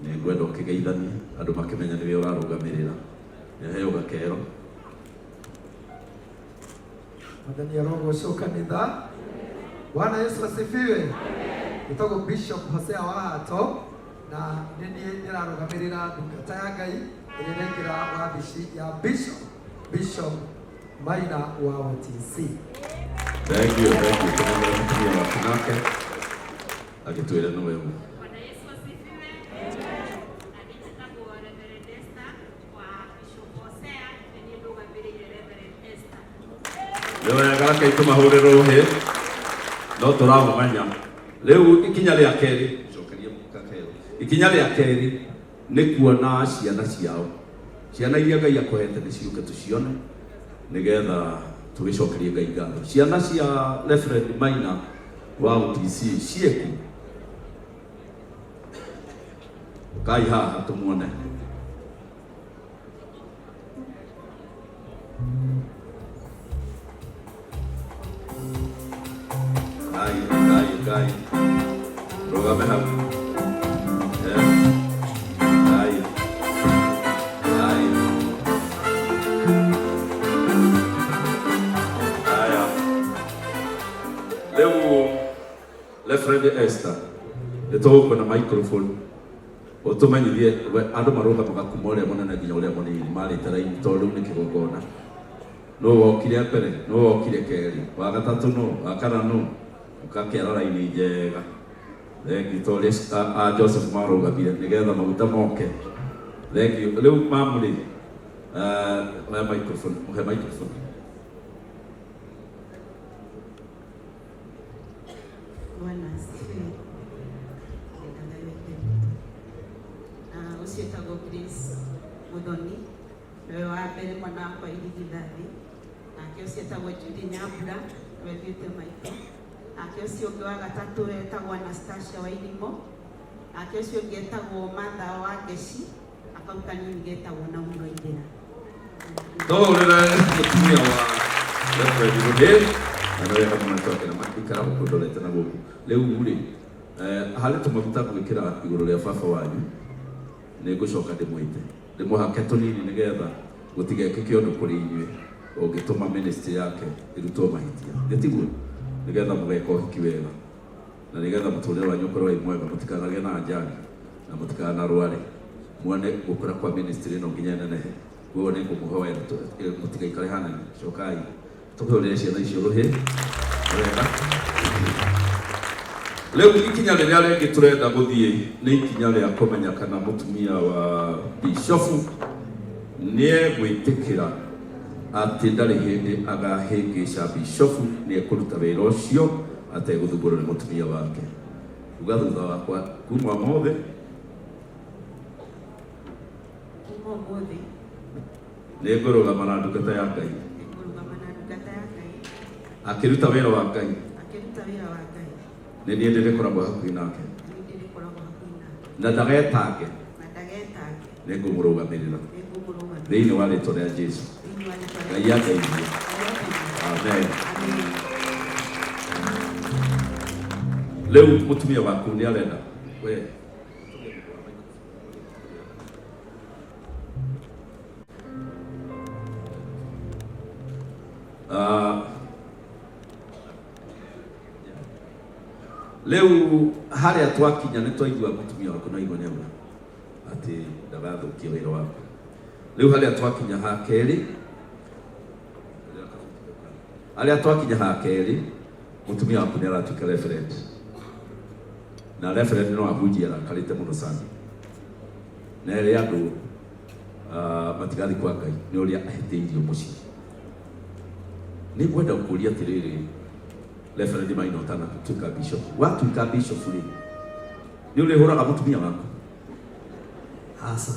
[SPEAKER 3] Nĩngwenda ũkĩgeithanie andũ makĩmenya nĩwe ũrarũgamĩrĩra nĩheo gakero.
[SPEAKER 6] Mwathani arogocwo kanitha. Bwana Yesu asifiwe. Nitagwo Bishop Hosea Wahato na nĩniĩ ndĩrarũgamĩrĩra ndungata ya Ngai ĩrĩa ĩraingĩra wabici ya Bishop Maina wa OTC.
[SPEAKER 3] Thank you. Kũnengera waku nake agĩtwĩra nĩ wega. Wega kai tumahũrĩrwo rũhĩ no tũramũmenya rĩu ikinya rĩa kerĩ cokeria mũkakero. Ikinya rĩa kerĩ nĩ kuona ciana ciao ciana iria Ngai akũhete nĩciũke tũcione nĩgetha tũgĩcokerie Ngai ngatho. Ciana cia Reverend Maina wa OTC cieku kai haha tũmuone. Gai rũgame hau. Rĩu Reverend Esther nĩtũgũkũona microphone ũtũmenyithie andũ marũgamaga kuma ũrĩa mũnene nginya ũrĩa mũnini marĩte raini tondũ rĩu nĩ kĩgongona. no wokire mbere no wokire keri wa gatatu no wa kana no ukakera raini njega Gitoles Joseph Maroga bia nigetha maguta moke thank you leo mamuri my microphone
[SPEAKER 7] Bwana asifiwe. Usietago Grace Muthoni wewe wa mbere mwana wakwa irigithathi nake usietagwo Judy Nyambura wethiĩte maitũ nake ũcio ũngĩ wa gatatũ wetagwo Anastasia Wairimo nake ũcio ũngĩ etagwo Martha wa Ngeci akau kanini getagwo na mũno Ithera.
[SPEAKER 3] Tũhũrĩre mũtumia wa Reverend Muthĩ na wega mũno twakĩra makĩikara gũkũndorete na gũkũ rĩu rĩ harĩ tũmaguta gwĩkĩra igũrũ rĩa baba wanyu nĩ ngũcoka ndĩmũhake tũnini nĩgetha gũtigekĩke ũndũ kũrĩ inyuĩ ũngĩtũma ministry yake ĩrutwo mahĩtia gĩtiguo nĩgetha mũgeka ũhiki wega na nĩgetha mũtũrĩre wanyu ũkorwo wĩ mwega mũtikanagĩe na njagi na mũtikanarware muone gũkũra kwa ministry ĩno nginya nenehe guo nĩ ngũmũhoera mũtigaikare hanene cokai tũhũrĩre ciana icio rũhĩ wega rĩu ikinya rĩrĩa rĩngĩ tũrenda gũthiĩ nĩ ikinya rĩa kũmenya kana mũtumia wa bishofu nĩegwĩtĩkĩra atĩ ndarĩ hĩndĩ agahĩngĩca bishofu nĩekũruta wĩra ũcio ategũthũngũrwo nĩ mũtumia wake uga thutha wakwa kuma ũmũthĩ nĩngũrũgama na ndungata ya Ngai akĩruta wĩra wa Ngai nĩ niĩ ndĩrĩkoragwo hakuhĩ nake na ndagetange nĩngũmũrũgamĩrĩra thĩinĩ wa rĩtwa rĩa Jesũ Ngai andeithie amen. Rĩu mũtumia waku nĩ arenda we rĩu harĩa twakinya nĩ twaigua mũtumia waku na igonyama atĩ ndagathũkia wĩra waku rĩu harĩa twakinya ha kerĩ mũtumia waku nĩ aratuĩka reverend na reverend no ahunjia arakarĩte mũno sana na ĩrĩ andũ matigathi kwa Ngai nĩ ũrĩa ahĩtĩirio mũciĩ nĩ ngwenda gũkũria atĩrĩrĩ reverend Maina ũtanatuĩka bishop watuĩka bishop rĩ nĩ ũrĩhũraga mũtumia waku
[SPEAKER 6] Asa.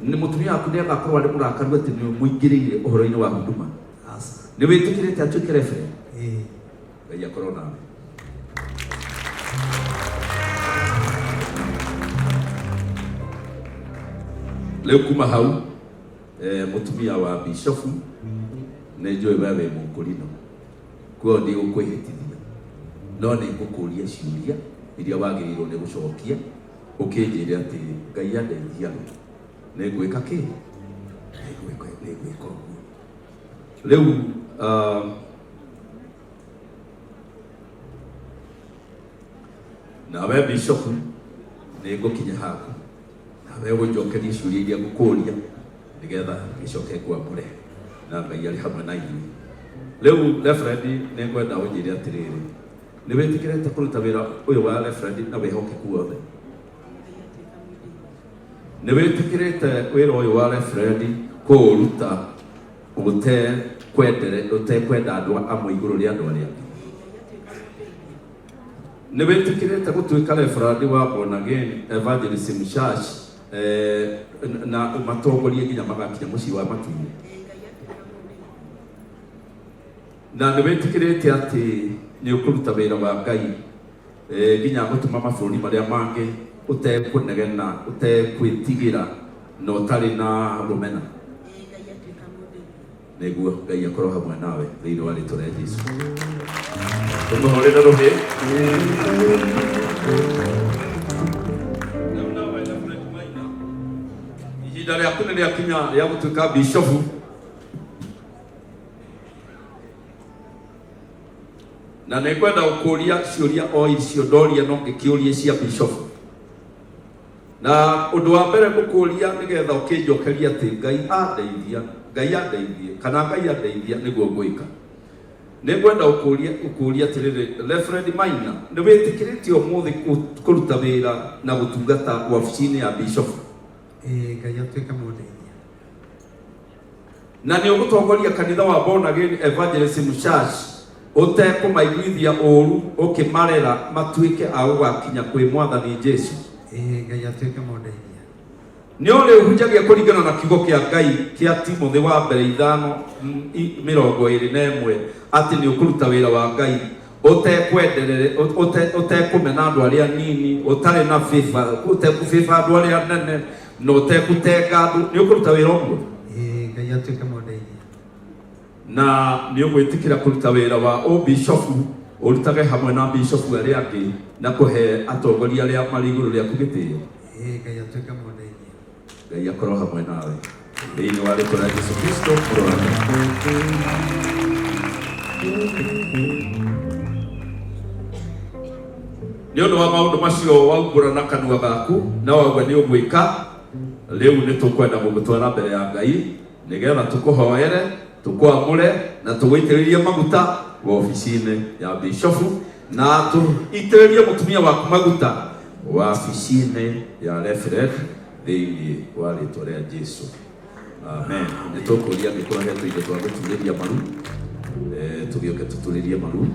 [SPEAKER 3] nĩ mũtumia waku nĩ agakorwo arĩ mũrakaru atĩ nĩ mũingĩrĩire ũhoro-inĩ wa huduma
[SPEAKER 6] Asa.
[SPEAKER 3] nĩ wĩtĩkĩrĩte atuĩke reverend
[SPEAKER 6] Eh.
[SPEAKER 3] Ngai akorwo nawe rĩu kuma hau mũtumia wa bishofu nĩ njũĩ wewe mũkũrino kuo ndigũkwĩhĩtithia no nĩ ngũkũria ciũria iria wagĩrĩirwo nĩ gũcokia ũkĩnjĩre atĩ Ngai andeithia nĩ ngwĩka kĩ nĩ ngwĩka ũguo rĩu nawe bishofu nĩ ngũkinya haku nawe gũnjokeria ciũria iria ngũkũria nĩgetha gĩcoke ngwamũre na Ngai arĩ hamwe na inyuĩ rĩu reverend nĩ ngwenda ũnjĩre atĩrĩrĩ nĩ wĩtĩkĩrĩte kũruta wĩra ũyũ wa reverend na wĩhokeku wothe nĩ wĩtĩkĩrĩte wĩra ũyũ wa reverend kũũruta ũtekwenda andũ amwe igũrũ rĩa andũ arĩa angĩ nĩ wĩtĩkĩrĩte gũtuĩka reverend wa Born Again Evangelism Church na ũmatongorie nginya magakinya mũciĩ wa matu-inĩ na nĩ wĩtĩkĩrĩte atĩ nĩ ũkũruta wĩra wa Ngai nginya gũtũma mabũrũri marĩa mangĩ ũtekũnegena ũtekwĩtigĩra na ũtarĩ na rũmena nĩguo Ngai akorwo hamwe nawe thĩinĩ wa rĩtwa rĩa Jesũ tũmũhũrĩre rũhĩ ihinda rĩaku nĩ rĩakinya rĩa gũtuĩka bishofu na nĩ ngwenda gũkũria ciũria o icio ndoria no ngĩkĩũrie cia bishofu na ũndũ wa mbere ngũkũria nĩgetha ũkĩnjokeria atĩ Ngai andeithia Ngai andeithie kana Ngai andeithia niguo ngwika. Nĩngwenda ũkũria atĩrĩrĩ, Reverend Maina, nĩ wĩtĩkĩrĩtio ũmũthĩ kũruta wĩra na gũtungata wabici-inĩ ya Bishop?
[SPEAKER 6] Ngai atuĩke mũndeithia.
[SPEAKER 3] Na nĩ ũgũtongoria kanitha wa Born Again Evangelism Church ũtekũmaiguithia ũru, ũkĩmarera matuĩke a gũgakinya kwĩ Mwathani Jesũ?
[SPEAKER 6] Ngai atuĩke mũndeithia.
[SPEAKER 3] Nĩ ũrĩ ũhunjagia kũringana na kiugo kĩa Ngai kĩa Timothĩ wa mbere 5:21 atĩ nĩ ũkũruta wĩra wa Ngai ũtekũmena andũ arĩa nini, ũtarĩ na ũtekũbĩba andũ arĩa nene, na ũtekũtenga andũ. Nĩ ũkũruta wĩra ũguo?
[SPEAKER 6] Ngai atuĩke mũndeithia.
[SPEAKER 3] Na nĩ ũgwĩtĩkĩra kũruta wĩra wa ũbishofu, ũrutage hamwe na bishofu arĩa angĩ na kũhe atongoria arĩa marĩ igũrũ rĩaku gĩtĩo?
[SPEAKER 6] Ngai atuĩke mũndeithia.
[SPEAKER 3] Ngai akorwo hamwe nawe thĩinĩ wa rĩĩtwa rĩa Jesũ Kristo. Nĩ ũndũ wa maũndũ macio waumbũra na kanua gaku na wauga nĩ ũgwĩka, rĩu nĩ tũkwenda gũgũtwara mbere ya Ngai nĩgetha tũkũhoere, tũkwamũre na tũgũitĩrĩrie maguta wabici-inĩ ya bishofu, na tũitĩrĩrie mũtumia waku maguta wabici-inĩ ya Reverend thĩinĩ wa rĩĩtwa rĩa Jesũ. Amen. Nĩ tũkũria angĩkorwo hetwo indo twa gũturĩria maru, tũgĩũke tũturĩrie maru.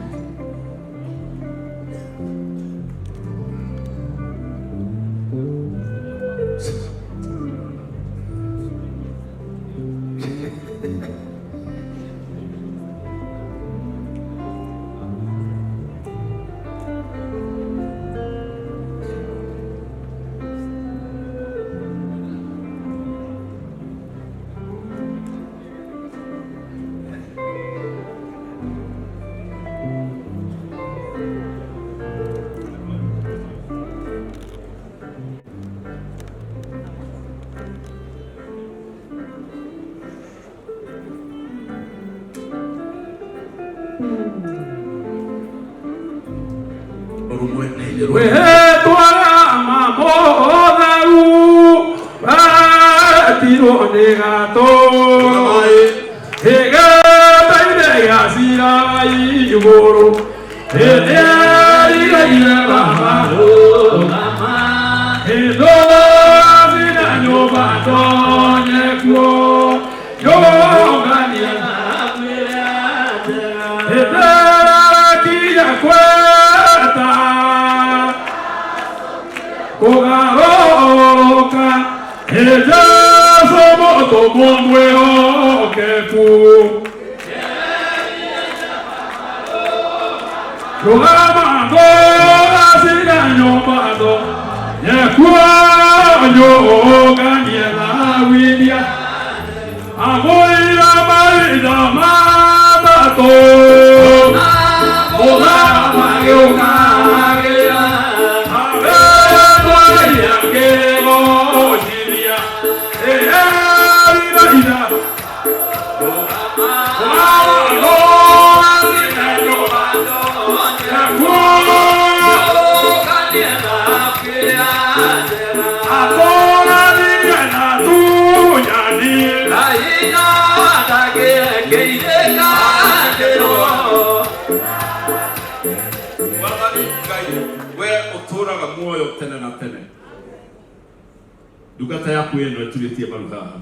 [SPEAKER 3] Ndungata yaku ĩno ĩturĩtie maru haha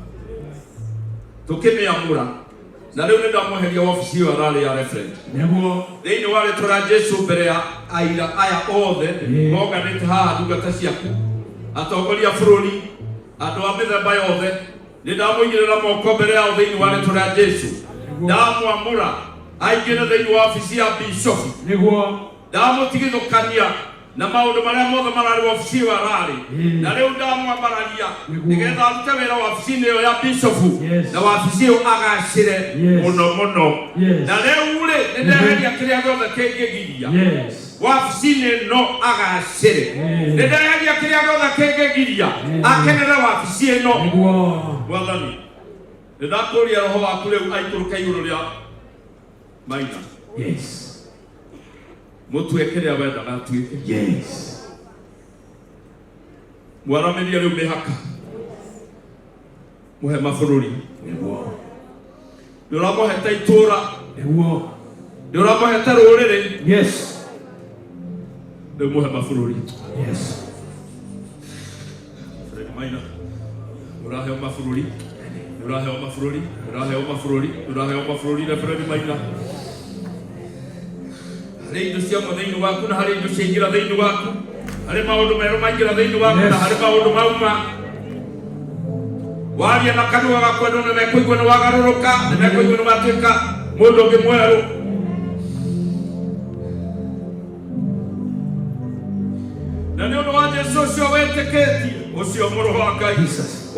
[SPEAKER 3] tũkĩmĩamũra, na rĩu nĩ ndamweheria wabici ĩyo ararĩ ya Reverend thĩinĩ wa rĩĩtwa rĩa Jesũ, mbere ya aira aya othe moganĩte haha, ndungata ciaku, atongoria bũrũri, andũ a mĩthemba yothe, nĩ ndamũigĩrĩra moko mbere yao thĩinĩ wa rĩĩtwa rĩa Jesũ. Ndamwamũra aingĩre thĩinĩ wa wabici ya Bishop, ndamũtigithũkania na maũndũ marĩa mothe mararĩ wabici ĩyo ararĩ, na rĩu ndamwambararia nĩgetha arute wĩra wabici-inĩ ĩyo ya Bishop, na wabici ĩyo agacĩre mũno mũno. Na rĩu-rĩ nĩ ndeheria kĩrĩa gĩothe kĩngĩgiria wabici-inĩ ĩno agacĩre, nĩ ndeheria kĩrĩa gĩothe kĩngĩgiria akenere wabici ĩno. Mwathani, nĩ ndakũria roho waku rĩu aikũrũke igũrũ rĩa Maina. Mũtue kĩrĩa wendaga atuĩke. Mwaramĩria rĩu mĩhaka, mũhe mabũrũri,
[SPEAKER 1] nĩ ũramũhete itũũra,
[SPEAKER 5] nĩguo.
[SPEAKER 1] nĩ ũramũhete rũrĩrĩ,
[SPEAKER 5] Yes.
[SPEAKER 1] rĩu mũhe mabũrũri.
[SPEAKER 5] Yes.
[SPEAKER 1] Fred Maina, nĩ ũraheo mabũrũri, nĩ ũraheo mabũrũri, nĩ ũraheo mabũrũri, nĩ ũraheo mabũrũri na Fred Maina. Harĩ indo ciauma thĩinĩ waku na harĩ indo ciaingĩra thĩinĩ waku, harĩ maũndũ merũ maingĩra thĩinĩ waku na harĩ maũndũ mauma. Waria na kanua gaku andũ nĩ mekũigua nĩ wagarũrũka, nĩ mekũigua nĩ watuĩka mũndũ ũngĩ mwerũ. Na nĩ ũndũ wa Jesũ ũcio wĩtĩkĩtie, ũcio mũrũ wa Ngai,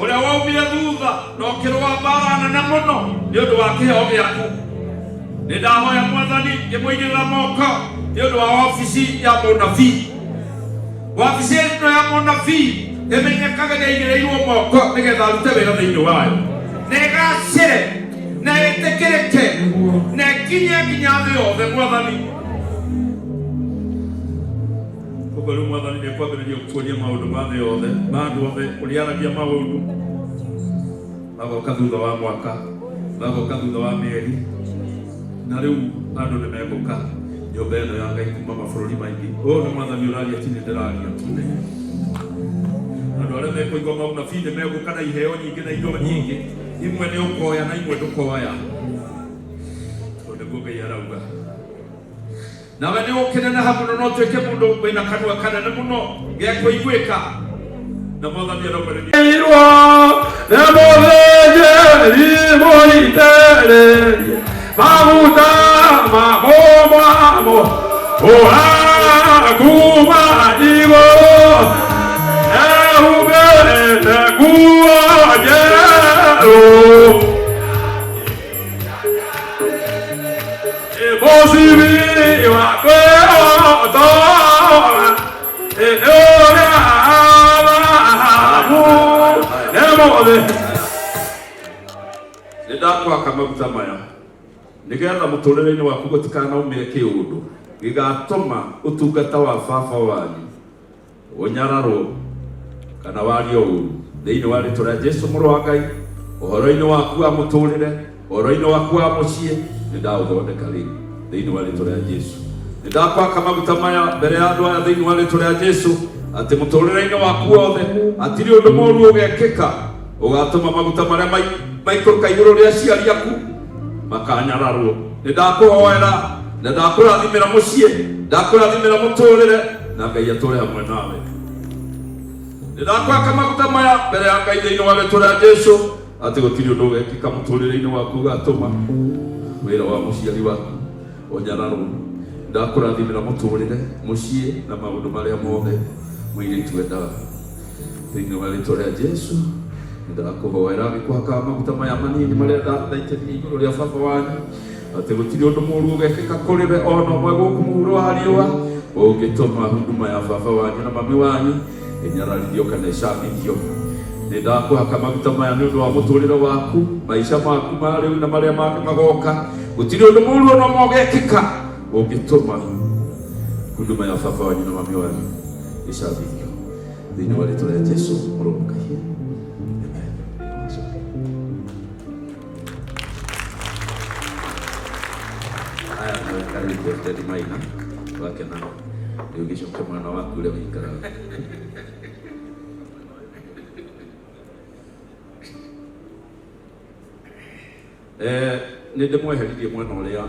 [SPEAKER 1] ũrĩa waumire thutha na ũkĩrũa mbara nene mũno nĩ ũndũ wa kĩheo gĩaku. Nĩ ndahoya Mwathani ngĩmũigĩrĩra moko nĩ ũndũ wa wabici ya mũnabii. Wabici ĩno ya mũnabii ĩmenyekage nĩ aigĩrĩirwo moko nĩgetha arute wĩra thĩinĩ wayo, na ĩgacĩre na ĩtĩkĩrĩke na ĩkinye nginya thĩ yothe. Mwathani, koguo rĩu Mwathani nĩ kwambĩrĩria gũkuonia maũndũ ma thĩ yothe, ma andũ othe, ũrĩaragia maũndũ magoka thutha wa mwaka, magoka thutha wa mĩeri, na rĩu andũ nĩ megũka nyũmba ĩno ya Ngai kuma mabũrũri maingĩ. Ũyũ nĩ Mwathani ũraria, ti nĩ ndĩraria. Andũ arĩa mekũigua maunabii nĩ megũka na iheo nyingĩ na indo nyingĩ, imwe nĩ ũkoya na imwe ndũkoya. Ũguo nĩguo Ngai arauga. Nawe nĩ ũkĩneneha mũno na ũtuĩke mũndũ wĩna kanua kanene mũno gĩa kũiguĩka, na Mwathani arauga
[SPEAKER 5] Irwo nĩ mũthĩnjĩri mũitĩrĩrie maguta mamũmwamo ũrakuma igũrũ, ehumĩte nguo njerũ, mũcibi wa kwĩhotora nĩ ũrĩa abahamu nĩ mũthĩ.
[SPEAKER 1] nĩ ndakwaka maguta maya nĩgetha mũtũrĩre-inĩ waku gũtikanaumĩre kĩũndũ gĩgatũma ũtungata wa baba wanyu ũnyararwo kana wario ũru thĩinĩ wa rĩtwa rĩa Jesũ mũrũ wa Ngai. Ũhoro-inĩ waku wa mũtũrĩre, ũhoro-inĩ waku wa mũciĩ, nĩ ndaũthondeka rĩu thĩinĩ wa rĩtwa rĩa Jesũ. Nĩ ndakwaka maguta maya mbere ya andũ aya thĩinĩ wa rĩtwa rĩa Jesũ, atĩ mũtũrĩre-inĩ waku wothe hatirĩ ũndũ mũũru ũgekĩka ũgatũma maguta marĩa maikũrũka igũrũ rĩa aciari aku makanyararwo. Nĩ ndakũhoera na ndakũrathimĩra mũciĩ, ndakũrathimĩra mũtũrĩre, na Ngai atũre hamwe nawe. Nĩ ndakwaka maguta maya mbere ya Ngai thĩinĩ wa rĩtwa rĩa Jesũ, atĩ gũtirĩ ũndũ ũgekĩka mũtũrĩre-inĩ waku ũgatũma wĩra wa mũciari waku ũnyararwo. Ndakũrathimĩra mũtũrĩre, mũciĩ na maũndũ marĩa mothe mũirĩtu endaga thĩinĩ wa rĩtwa rĩa Jesũ. Ndakũhoera gĩkwaka maguta maya manini marĩa ndaitĩrĩria igũrũ rĩa baba wanyu, atĩ gũtirĩ ũndũ mũũru ũgekĩka kũrĩ we ona ũmwe gũkũ mũhuro wa riũa ũngĩtũma huduma ya baba wanyu na mami wanyu ĩnyararithio kana ĩcambithio. Nĩ ndakwaka maguta maya nĩ ũndũ wa mũtũrĩre waku, maica maku ma rĩu na marĩa mangĩ magoka. Gũtirĩ ũndũ mũũru ona ũmwe ũgekĩka ũngĩtũma huduma ya baba wanyu na mami wanyu ĩcambithio thĩinĩ wa rĩtwa rĩa Jesũ mũrũ wa Ngai. Fred Maina wake na nĩũgĩcoke mwana waku ũrĩa wĩikaraga. Nĩ ndĩmweheririe mwena ũrĩa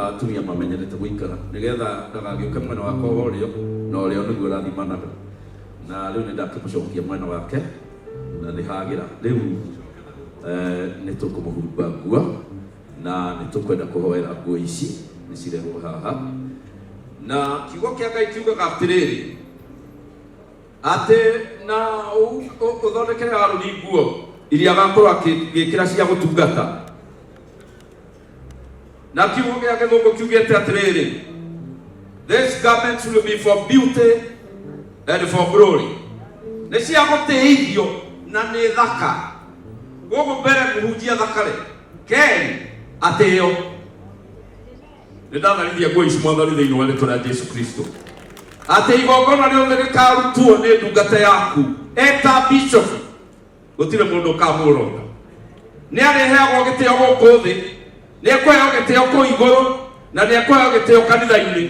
[SPEAKER 1] atumia mamenyerete gũikara nĩgetha ndagagĩũke mwena wakwa wa ũrĩo na ũrĩo nĩguo ũrathimanaga, na rĩu nĩ ndakĩmũcokia mwena wake na nĩ hagĩra rĩu nĩ tũkũmũhumba nguo na nĩ tũkwenda kũhoera nguo ici nĩcirehwo haha. Na kiugo kĩa Ngai kiugaga atĩrĩrĩ atĩ na ũthondekere Harũni nguo iria agakorwo agĩkĩra cia gũtungata. Na kiugo gĩa Gĩthũngũ kiugĩte atĩrĩrĩ, these garments will be for beauty and for glory. Nĩ cia gũtĩithio na nĩ thaka. Gũkũ mbere mũhunjia thakare Keri atĩo. Nĩ ndatharithia nguo ici Mwathani thĩinĩ wa rĩtwa rĩa Jesũ Kristo, atĩ igongona rĩothe rĩkarutwo nĩ ndungata yaku eta bishop, gũtirĩ mũndũ ũkamũrota. Nĩ arĩheagwo gĩtĩo gũkũ thĩ
[SPEAKER 3] Nĩekũheo gĩtĩo kũu igũrũ na nĩekũheo gĩtĩo kanitha-inĩ.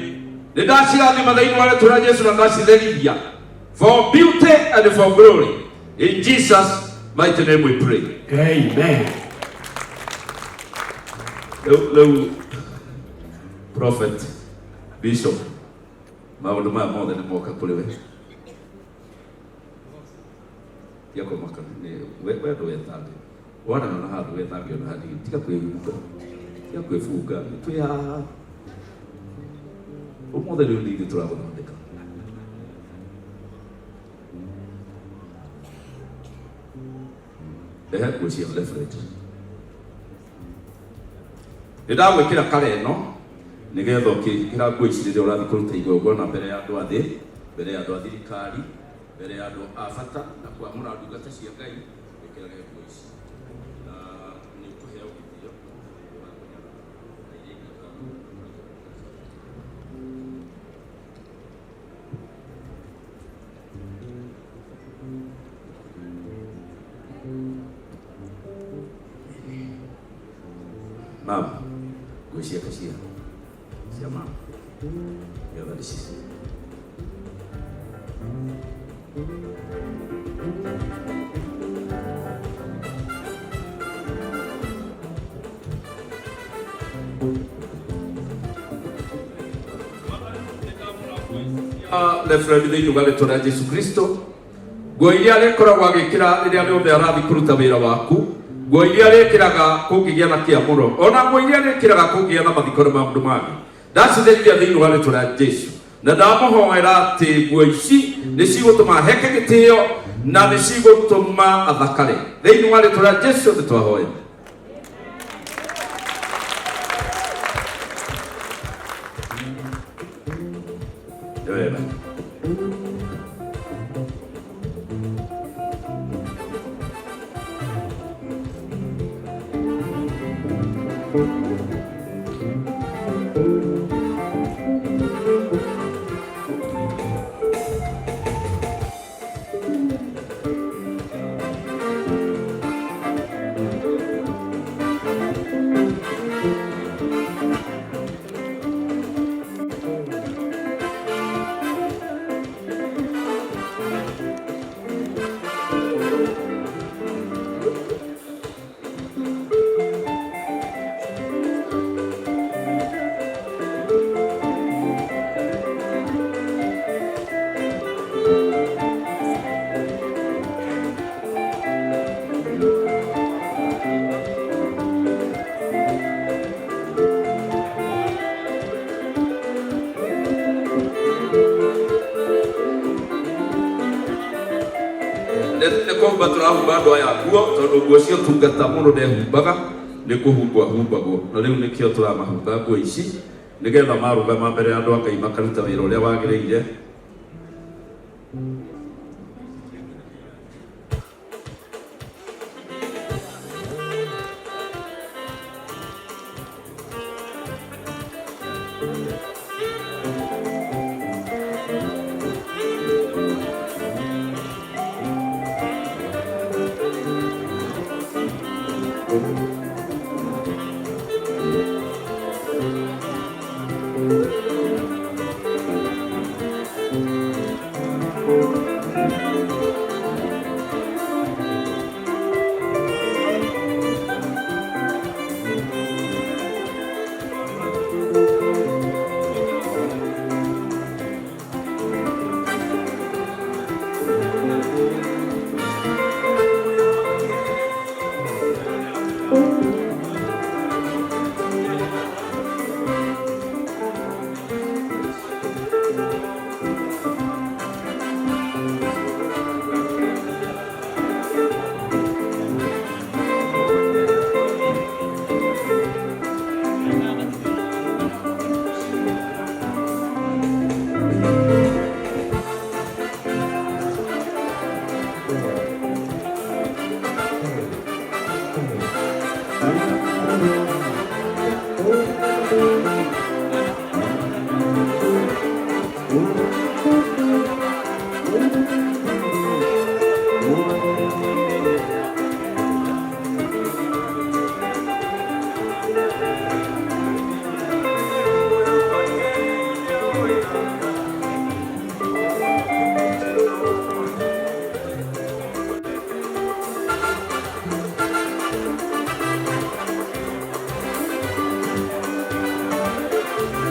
[SPEAKER 3] Nĩndacirathima thĩinĩ wa rĩĩtwa rĩa Jesũ na ndacitherithia for beauty and for glory. In Jesus' mighty name we pray.
[SPEAKER 5] Amen.
[SPEAKER 3] Rĩu prophet bishop maũndũ maya mothe nĩ moka kũrĩ we. Yakũmaka we ndwethambe. Wana na handũ wethambe ona hanini. Tiga kwĩhumba. Tiga kwĩbunga. Twĩ haha. Ũmũthĩ rĩu nĩ ithuĩ tũragũthondeka. Nguo cia referent. Nĩndagwĩkĩra kareno nĩgetha ũkĩkĩra nguo ici rĩrĩa ũrathiĩ kũruta igongona mbere ya andũ a thĩ, mbere ya andũ a thirikari, mbere ya andũ a bata na kwamũra ndungata cia Ngai, wĩkĩrage nguo ici. Na nĩ ũkũheo gĩtĩo. Mama, nguo ciake cia mama getha ndĩci referend thĩinĩ wa rĩĩtwa rĩa Jesũ Kristo. Nguo iria rĩkoragwo agĩkĩra rĩrĩa rĩothe arathiĩ kũruta wĩra waku, nguo iria rĩkĩraga kũngĩgĩa na kĩamũro, ona nguo iria rĩkĩraga kũngĩgĩa na mathiko na maũndũ mangĩ, ndacithĩrithia thĩinĩ wa rĩĩtwa rĩa Jesũ na ndamũhoera atĩ nguo ici nĩ cigũtũma heke gĩtĩo na nĩ cigũtũma athakare thĩinĩ wa rĩĩtwa rĩa Jesũ nĩ twahoya. Wega. Nĩkũhumba tũrahumba andũ aya nguo tondũ nguo cia ũtungata mũndũ ndehumbaga, nĩ kũhumbwo ahumbagwo, na rĩu nĩkĩo tũramahumba nguo ici nĩgetha marũgama mbere ya andũ a Ngai makaruta wĩra ũrĩa wagĩrĩire.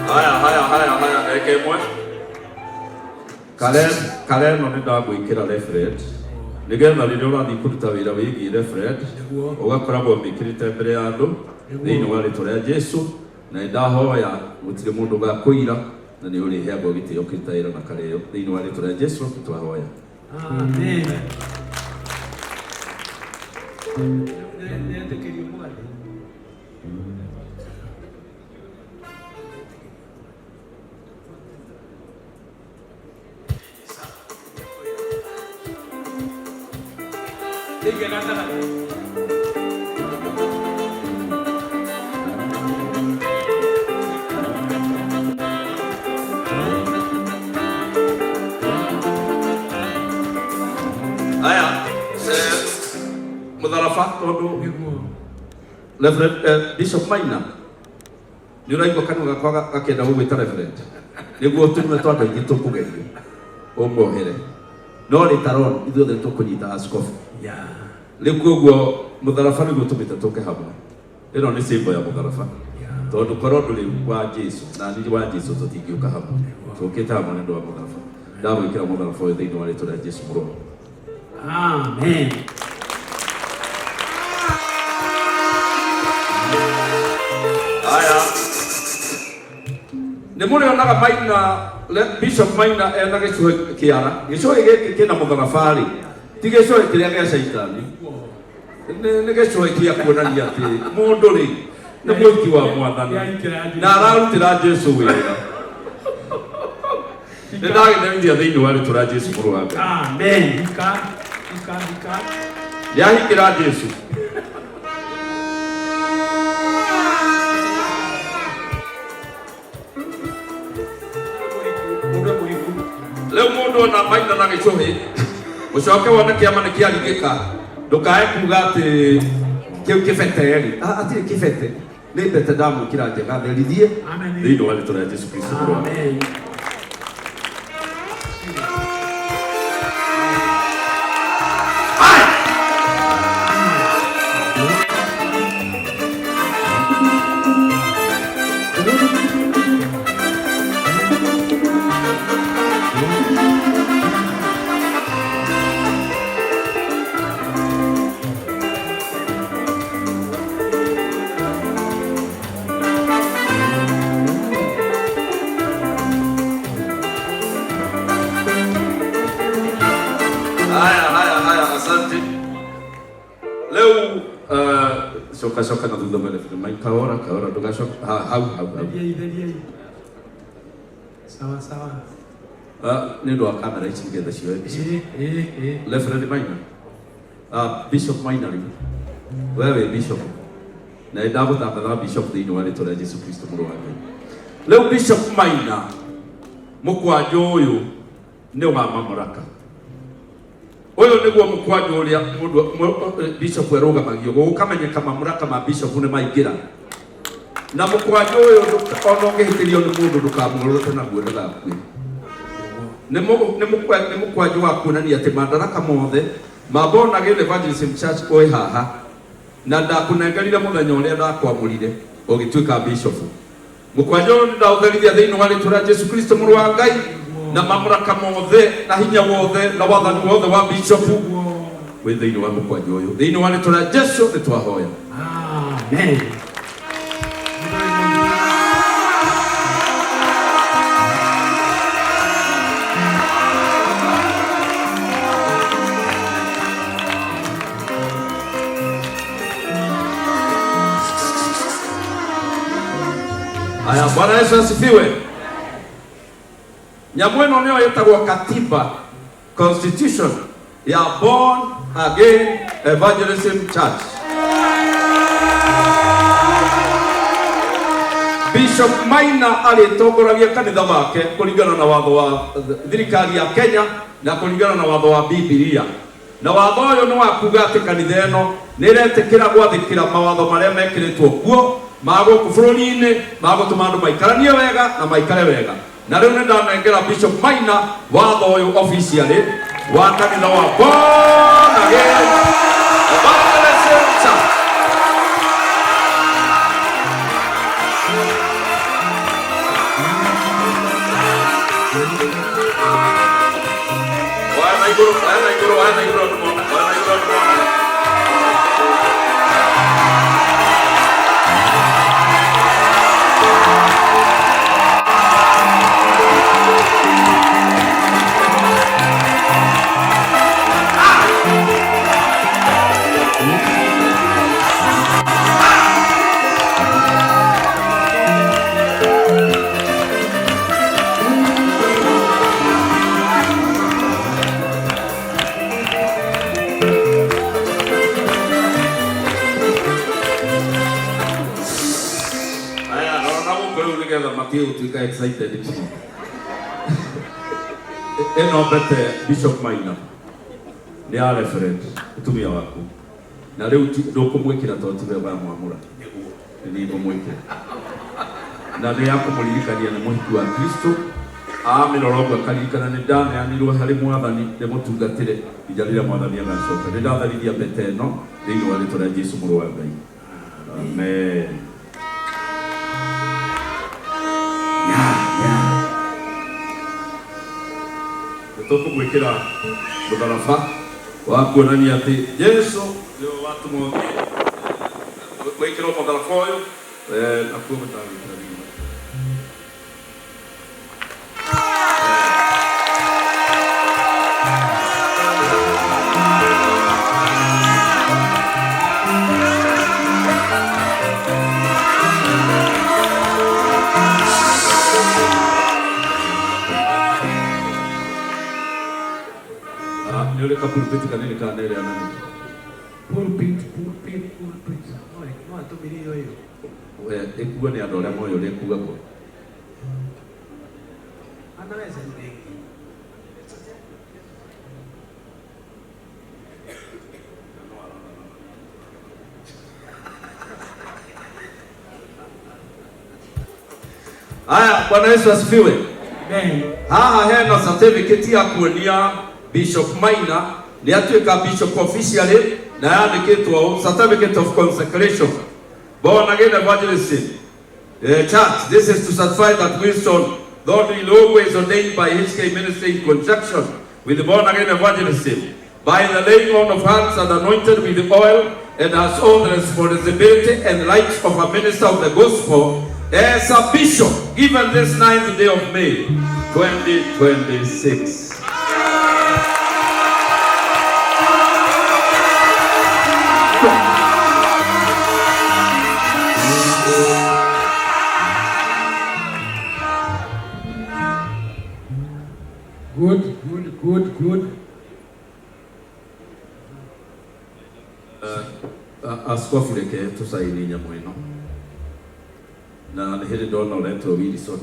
[SPEAKER 5] Haya, eke mwe.
[SPEAKER 3] Karen no ndagwikira referent nigetha rĩrĩa ũrathiĩ kũruta wĩra wĩgiĩ referent ũgakoragwo wĩkĩrĩte mbere ya andũ thĩinĩ wa rĩtwa rĩa Jesũ, na ndahoya gũtirĩ mũndũ gakũira na nĩ ũrĩheagwo gĩtĩo kĩruta wĩra na kareo thĩinĩ wa rĩtwa rĩa Jesũ twahoya.
[SPEAKER 6] Amen.
[SPEAKER 3] Mutharaba tondu Reverend Bishop Maina ni uraigua kanua gakwa gakenda gũgwĩta reverend nĩguo tũnyue twa andũ aingĩ tũkũgerio ũmwohere no rĩtaron ithuothe tũkũnyita askofu rĩu koguo mũtharaba nĩguo tũmĩte tũke hamwe. Ĩno nĩ symbol ya mũtharaba tondũ korwo ndũrĩ wa Jesũ na niĩ wa Jesũ tũtingĩũka hamwe, tũkĩte hamwe nĩ ũndũ wa mũtharaba. Ndagwĩkĩra mũtharaba ũyũ thĩinĩ wa rĩtwa rĩa Jesũ mũrũmu.
[SPEAKER 6] Amen.
[SPEAKER 3] Haya, nĩ mũrĩonaga Maina, Bishop Maina ena gĩcũhĩ kĩara. Gĩcũhĩ gĩkĩ kĩna mũtharaba rĩ, ti gĩcũhĩ kĩrĩa gĩa caitani, nĩ gĩcũhĩ gĩa kuonania atĩ mũndũ rĩ nĩ mũiki wa Mwathani na ararutĩra Jesũ wĩra. Nĩ ndagĩthemithia thĩinĩ wa rĩtwa rĩa Jesũ mũrũ wa Ngai.
[SPEAKER 6] Amen.
[SPEAKER 3] Nĩahingĩra Jesũ. Leo mũndũ ona Maina na gĩcũhĩ ũcoke wone kĩama nĩ kĩaringĩka, ndũkae kuga atĩ kĩu kĩbete rĩ, atirĩ kĩbete, nĩ mbete ndamwĩkĩra njega therithie thĩinĩ wa rĩtwa rĩa Jesũ Kristo mũrũ wa Ngai. Soka na thutha mbere mai kahora ndũgacoka hau nĩ ũndũ wa kamera ici nĩgetha cioe mbica. Reverend Maina, Bishop Maina rĩ, we wĩ bishop na ndagũtangatha bishop thĩinĩ wa rĩtwa rĩa Jesũ Kristo mũrũ wa Ngai. Rĩu Bishop Maina mũkwanjũ ũyũ nĩ wa mamũraka. Ũyũ nĩguo mũkwanjũ ũrĩa mũndũ bishop erũgamagio gũkamenyeka mamũraka ma bishop nĩ maingĩra, na mũkwanjũ ũyũ ona ũngĩhĩtĩrio nĩ mũndũ ndũkamũrũte naguo ndagakue. Nĩ mũkwanjũ wa kuonania atĩ madaraka mothe ma Born Again Evangelism Church oĩ haha, na ndakũnengerire mũthenya ũrĩa ndakwamũrire ũgĩtuĩka bishop. Mũkwanjũ ũyũ nĩ ndaũtherithia thĩinĩ wa rĩtwa rĩa Jesũ Kristo mũrũ wa Ngai, na mamũraka mothe na hinya wothe na wathani wothe wa bishop wĩ thĩinĩ wa mũkwanjũ ũyũ thĩinĩ wa rĩtwa rĩa Jesũ nĩ twahoya.
[SPEAKER 6] Amen.
[SPEAKER 3] Haya, Bwana Yesu asifiwe. Nyamũ ĩno nĩyo ĩtagwo katiba, constitution ya Born Again Evangelism Church. Bishop Maina alĩtongoragia kanitha wake kũringana na watho wa thirikari ya Kenya na kũringana na watho wa Biblia. Na watho ũyũ nĩ wa kuga atĩ kanitha ĩno nĩ ĩretĩkĩra gwathĩkĩra mawatho marĩa mekĩrĩtwo kuo ma gũkũ bũrũri-inĩ ma gũtũma andũ maikaranie wega na maikare wega. Na rĩu nĩ ndanengera Bishop Maina watho ũyũ officially wa kanitha wa Born Again Evangelism Church.
[SPEAKER 5] Wana iguru tumona.
[SPEAKER 3] Matthew tuika excited. Eno bete Bishop Maina. Ni a referent. Tumia waku. Na leo ndokumwekira tondu we ba mwamura. Ni bomwekira. Na ni yako mulirikania na muhiku wa Kristo. Amirorogo karirikana ni ndane anirwo hari mwathani ne mutungatire ijarira mwathani agacoka. Ni ndatharithia bete eno thiini wa ritwa ria Jesu mũrũ wa Ngai. Amen. Toko mwekera mudarafa wa kuonania ati Yesu ndio watu moja mwekera mudarafa huyo na kuomba Yule kapulpiti kanini kanele anani. Pulpit. No atumiriyo hiyo. Ekuwa ni adole moyo le kuga kwa. Anaweza ndenge. Aya, Bwana Yesu asifiwe. Amen. Hena certificate ya kuonia Bishop Maina ni atuika bishop officially na yandikitwo certificate of consecration born again evangelism church. This is to certify that Wilson Godwin Logo is ordained by HK Ministry in conjunction with the born again evangelism by the laying on of hands and anointed with the oil, and has all the responsibility and rights of a minister of the gospel as a bishop given this 9th day of May 2026. Good. Askofu reke tusaini nyamo ino na nihiri ndona uretwo Wilson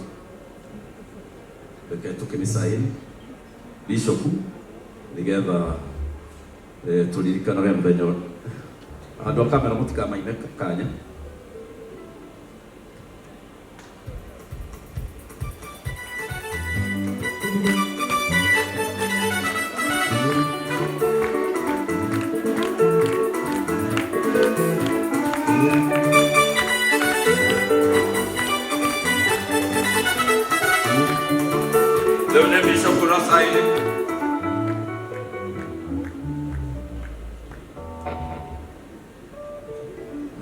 [SPEAKER 3] reke tukimisaini Bishop nigetha turirikanaga muthenya andu a kamera mutikamaine kanya.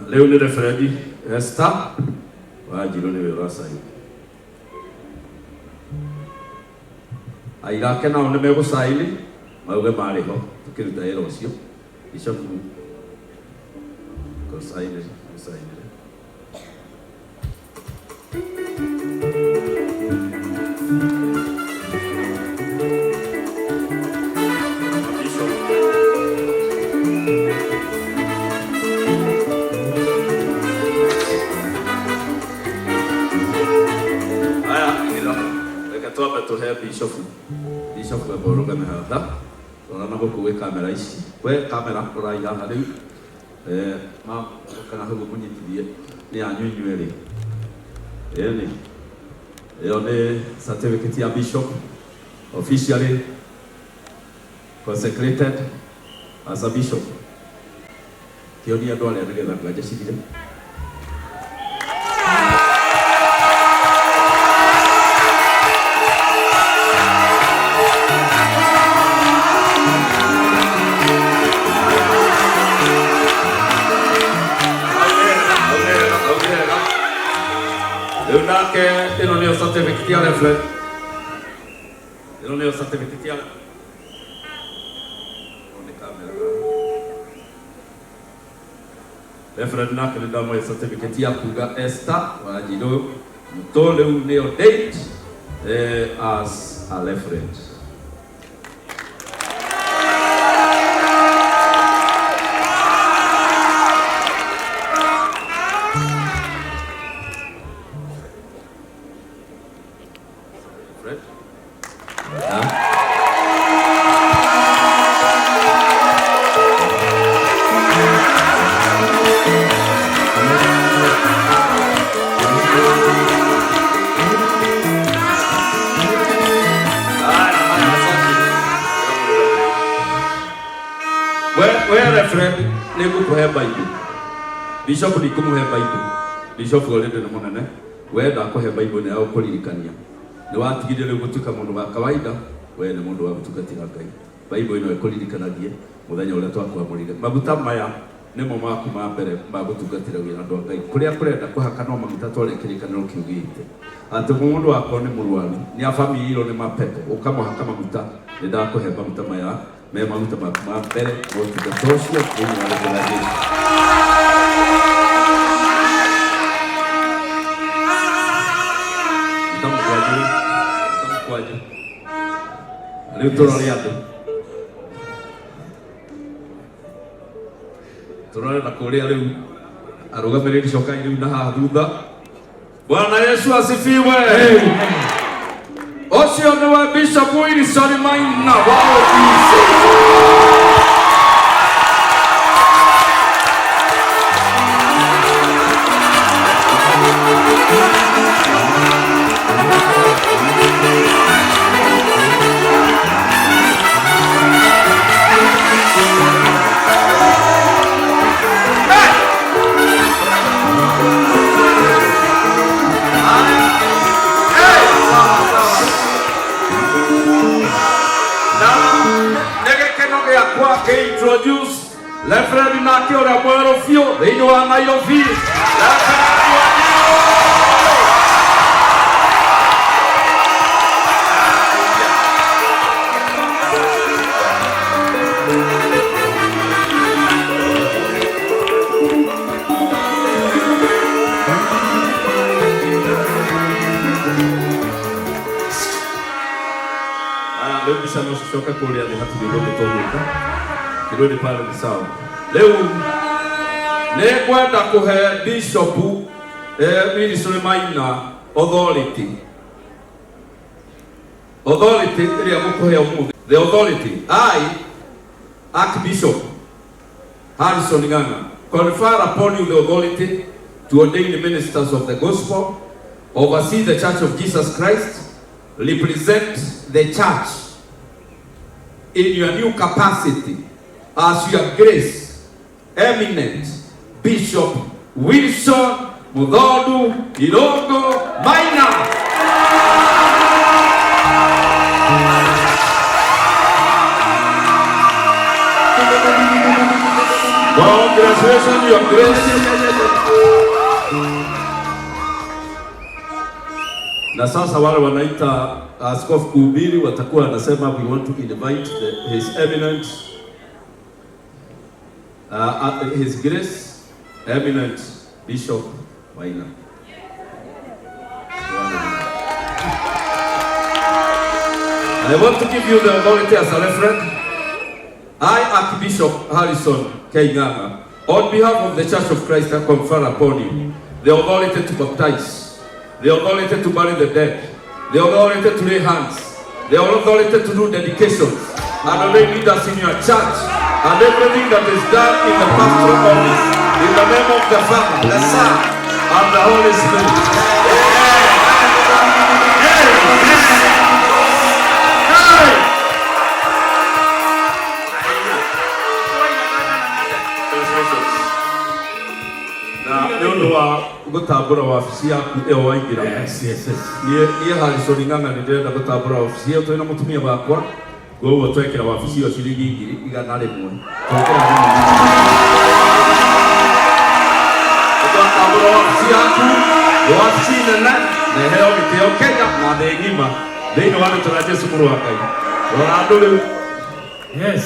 [SPEAKER 3] Leo ni referendi Esther wajiro ni werasa hiyo aira kana one mego saili mauge mariho tukiruta ero cio Bishop ko saili Bishop wa boroga me hada ona na kuwe kamera ici we kamera kora ira na riu ma kana hugo munyitithie ni anyunywe ri yani yone certificate ya bishop officially consecrated as a bishop kioni andũ arĩa nĩgetha ngajacithire
[SPEAKER 5] ino nio certificate ya referee. Ino nio certificate ya referee nake nĩ ndamũhe certificate ya kuga Esther Wanjiru Mutole nĩyo date as a referee. Where friend nego kuhe Bible. Bishop ni kumuhe Bible. Bishop already na monane. We da kuhe Bible na kuririkania. Ni watigire rero gutuka mundu wa kawaida, we ni mundu wa gutugatira Ngai. Bible ino ikuririkanagie muthenya uria twakwamurire. Maguta maya nimo maku ma mbere ma gutugatira wira andu Ngai. Kuria kurenda kuhaka no maguta tware kirikaniro kiugite. Ati mundu wako ni murwaru, ni afami iro ni mapepe. Ukamuhaka maguta, ni da kuhe maguta maya. Me maguta ma mbere gutugatosha kwenye wale Tamkwaje. Leo tunaliato. Tunale na kulia leo. Arugamire kishoka ile na hathutha. Bwana Yesu asifiwe. Ocio ni wa Bishop Wilson Maina wao introduce Reverend Naki ora mwero fio thĩinĩ wa Nairobi. Leo bisa noshoka kulia ni hatu ndio kutoka. Kirudi pale ni sawa. Leo nekwenda kuhe Bishop Wilson Maina authority ile amukuhe umuthi. The authority I Archbishop Harrison Ng'ang'a confer upon you the authority to ordain the ministers of the gospel, oversee the Church of Jesus Christ, represent the church in your new capacity as your grace, eminent Bishop Wilson Muthodu Irongo Maina. Congratulations, your grace. Na sasa wale wanaita askofu kuhubiri watakuwa wanasema we want to invite his eminent His Grace, eminent Bishop Maina. I want to give you the authority as a reference. I, Archbishop Harrison Ng'ang'a, on behalf of the Church of Christ, I confer upon you the authority to baptize, the authority to bury the dead, the authority to lay hands, the authority to do dedications, and lay leaders in your church, and everything that is done in the pastoral office, in the name of the Father, the Son, and the Holy Spirit. Gutambura wabici yaku eo waingira. Niĩ Harrison Ng'ang'a nĩ ndĩrenda gũtambũra wabici ĩyo twĩna mũtumia wakwa, koguo twekĩra wabici ĩyo ciringi 100. Gũtambũra wabici yaku, wabici nene neheo gĩtĩo Kenya na thĩ ng'ima thĩinĩ wa rĩtwa rĩa Jesũ mũrũ wa Ngai. Rora andũ rĩu.
[SPEAKER 8] Yes.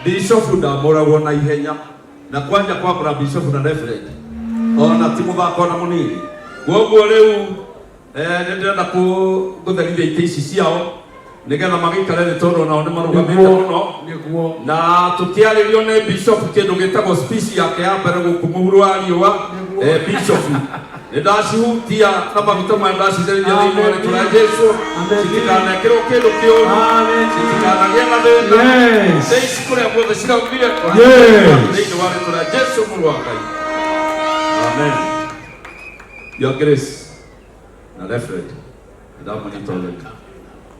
[SPEAKER 5] Bishop ndamũragwo na ihenya na kwanja kwambura Bishop na Reverend ona ti mũthako na mũnini. Koguo rĩu nĩ ndĩrenda gũtherithia itĩ ici ciao nĩgetha magĩikare thĩ tondũ nao nĩ marũgamĩte mũno, na tũkĩarĩrio nĩ Bishop kĩndũ gĩtagwo speech yake ya mbere gũkũ mũhuro wa riũa. Bishop nĩ ndacihutia na maguta maya ndacitherithia thĩinĩ wa rĩtwa rĩa Jesũ, citikanekĩrwo kĩndũ kĩũru, citikanagĩe na thĩna ici kũrĩa guothe ciraumire thĩinĩ wa rĩtwa rĩa Jesũ mũrũ wa Ngai. Amen. Your Grace na Reverend ndamũnyita ũgeni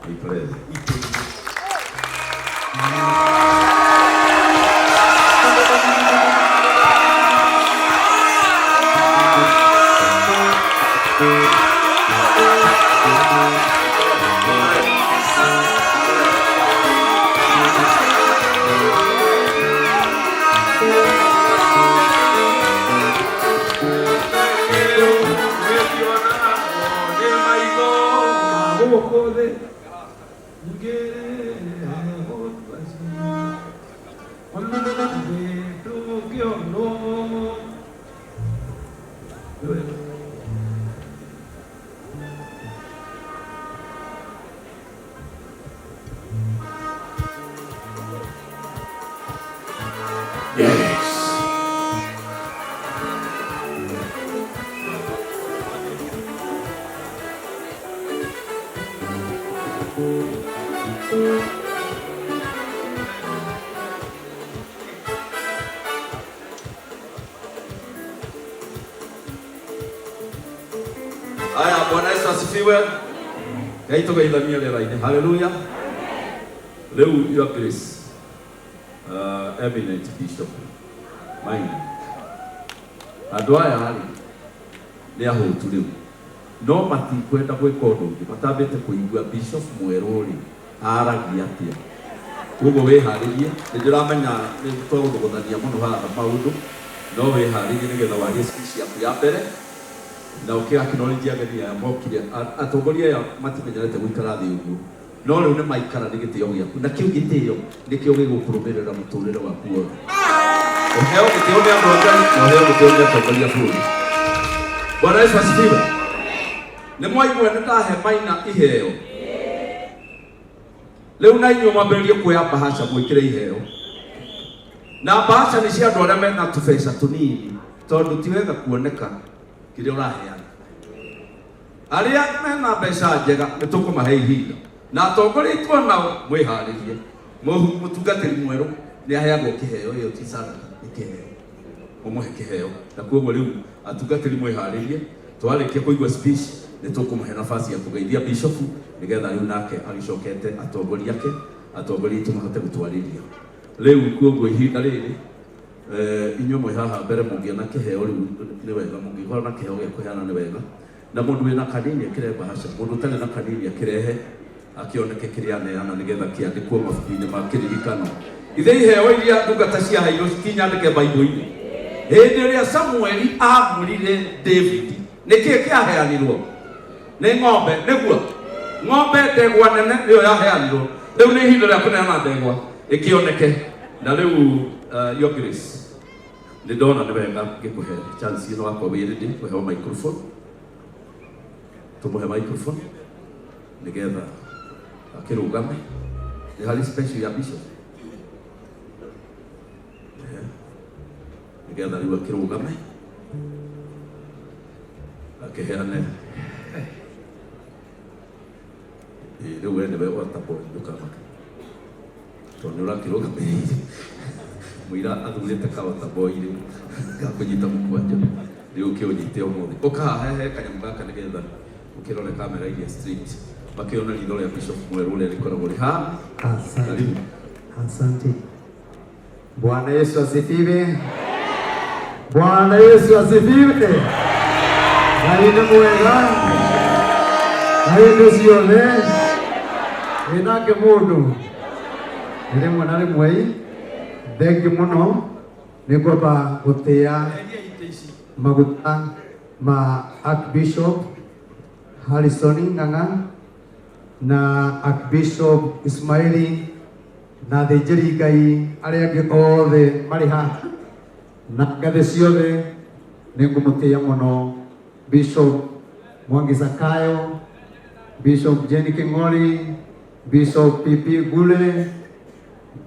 [SPEAKER 5] aikare thĩ. Aya, Bwana Yesu asifiwe. Kaito gaithania rĩera-inĩ. Hallelujah. Rĩu Your Grace, Eminent Bishop Maina, andũ aya rĩ nĩ ahũtu rĩu no matikwenda gwĩka ũndũ ũngĩ matambĩte kũigua Bishop mwerũ rĩ aragia atĩa. Koguo wĩharĩrie, nĩ ndĩramenya nĩ twagũthũgũthania mũno haha maũndũ, no wĩharĩrie nĩgetha warie speech yaku ya mbere na ũkĩacknowledge ageni aya mokire. Atongoria aya matimenyerete gũikara thĩ ũguo, no rĩu nĩ maikara nĩ gĩtĩo gĩaku, na kĩu gĩtĩo nĩkĩo gĩgũkũrũmĩrĩra mũtũrĩre waku wothe. Ũheo gĩtĩo nĩ andũ a Ngai na ũheo gĩtĩo nĩ atongoria bũrũri. Bwana Yesu asifiwe. Nĩ mwaigua nĩ ndahe Maina iheo. Rĩu na inyuĩ mwambĩrĩrie kuoya bahasha mwĩkĩre iheo, na bahasha nĩ cia andũ arĩa mena tũbeca tũnini, tondũ ti wega kuoneka kĩrĩa ũraheana. Arĩa mena mbeca njega nĩ tũkũmahe ihinda, na atongoria aitũ nao mwĩharĩrie. Mũtungatĩri mwerũ nĩ aheagwo kĩheo, ĩyo ti sana, nĩ kĩheo, ũmũhe kĩheo. Na koguo rĩu atungatĩri mwĩharĩrie, twarĩkia kũigua speech nĩ tũkũmũhe nafasi ya kũgeithia Bishop nĩgetha rĩu nake agĩcokete atongoria ake, atongoria aitũ mahote gũtwarĩria. Rĩu koguo ihinda rĩrĩ inyuĩ mwĩ haha mbere mũngĩona kĩheo rĩu nĩ wega, mũngĩkorwo na kĩheo gĩa kũheana nĩ wega, na mũndũ wĩna kanini akĩrehe bahasha, mũndũ ũtarĩ na kanini akĩrehe akĩoneke kĩrĩa aneana nĩgetha kĩandĩkwo mabuku-inĩ ma kĩririkano. Ithe iheo iria ndungata ciaheirwo citinyandĩke Bible-inĩ. Hĩndĩ ĩrĩa Samueli amũrire David nĩkĩĩ kĩaheanirwo? Nĩ ng'ombe, nĩguo ng'ombe ndegwa nene niyo yaheanirwo riu ni ihinda ria kuneana ndegwa ikioneke na riu your grace ni ndona ni wega ngikuhe chance ino wakwa wiridi kuheo microphone tumuhe microphone nigetha akirugame ni hali special ya bishop nigetha riu akirugame akiheane riu we niwe watabo ndukama tondu urakirugame muira athurite kawataboi riu gakunyita mukwanja riu kiunyite umuthi ukahehe kanyamu gaka nigetha ukirore kamera ile street bakiona ritho ria bishop mweru ria rikoragwo rihana.
[SPEAKER 8] Asante. Bwana Yesu asifiwe. Bwana Yesu asifiwe. Ngai ni mwega. Ngai ni ciothe. Inake mundu. Rimwe na rimwe thengi muno ni kwamba gutia maguta ma Archbishop Harrison Ng'ang'a na Archbishop Ismaili na thĩnjĩri Ngai arĩa angĩ othe marĩ haha na ngathĩ ciothe nĩ ngũmũtĩĩa mũno Bishop Mwangi Zakayo, Bishop Jenny King'ori, Bishop Pipi Gule,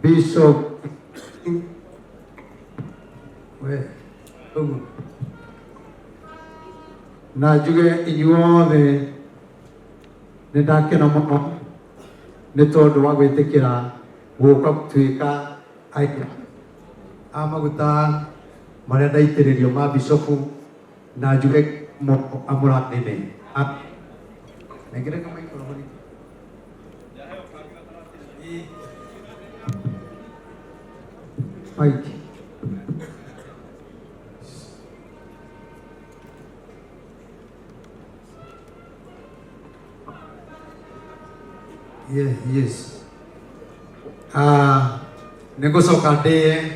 [SPEAKER 8] Bishop na njuge inyuothe nĩ ndakena mũno nĩ tondũ wa gwĩtĩkĩra gũka gũtuĩka a maguta marĩa ndaitĩrĩrio ma bishopu na njuge amũrathime nengereka microphone. Mike. Yes. Nigucoka ndĩe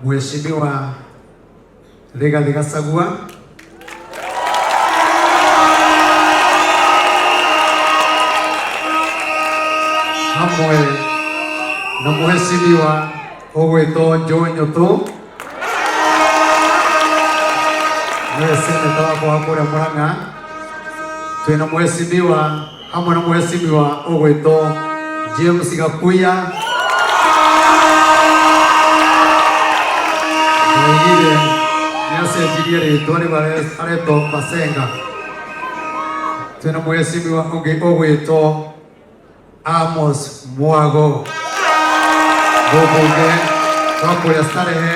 [SPEAKER 8] Mheshimiwa Rigathi Gachagua hamwe na Mheshimiwa ũgwĩtwo Joe Nyotu nĩwe seneta wakwa wa kũrĩa Mũrang'a. Twĩna Mheshimiwa hamwe na Mheshimiwa ũgwĩtwo James Gakuya Nĩaugire nĩacenjirie rĩtwa rĩu aretwo Masenga. Twĩna Mheshimiwa ũngĩ ũgwĩtwo Amos Mwago mũmbunge wa kũrĩa Starehe,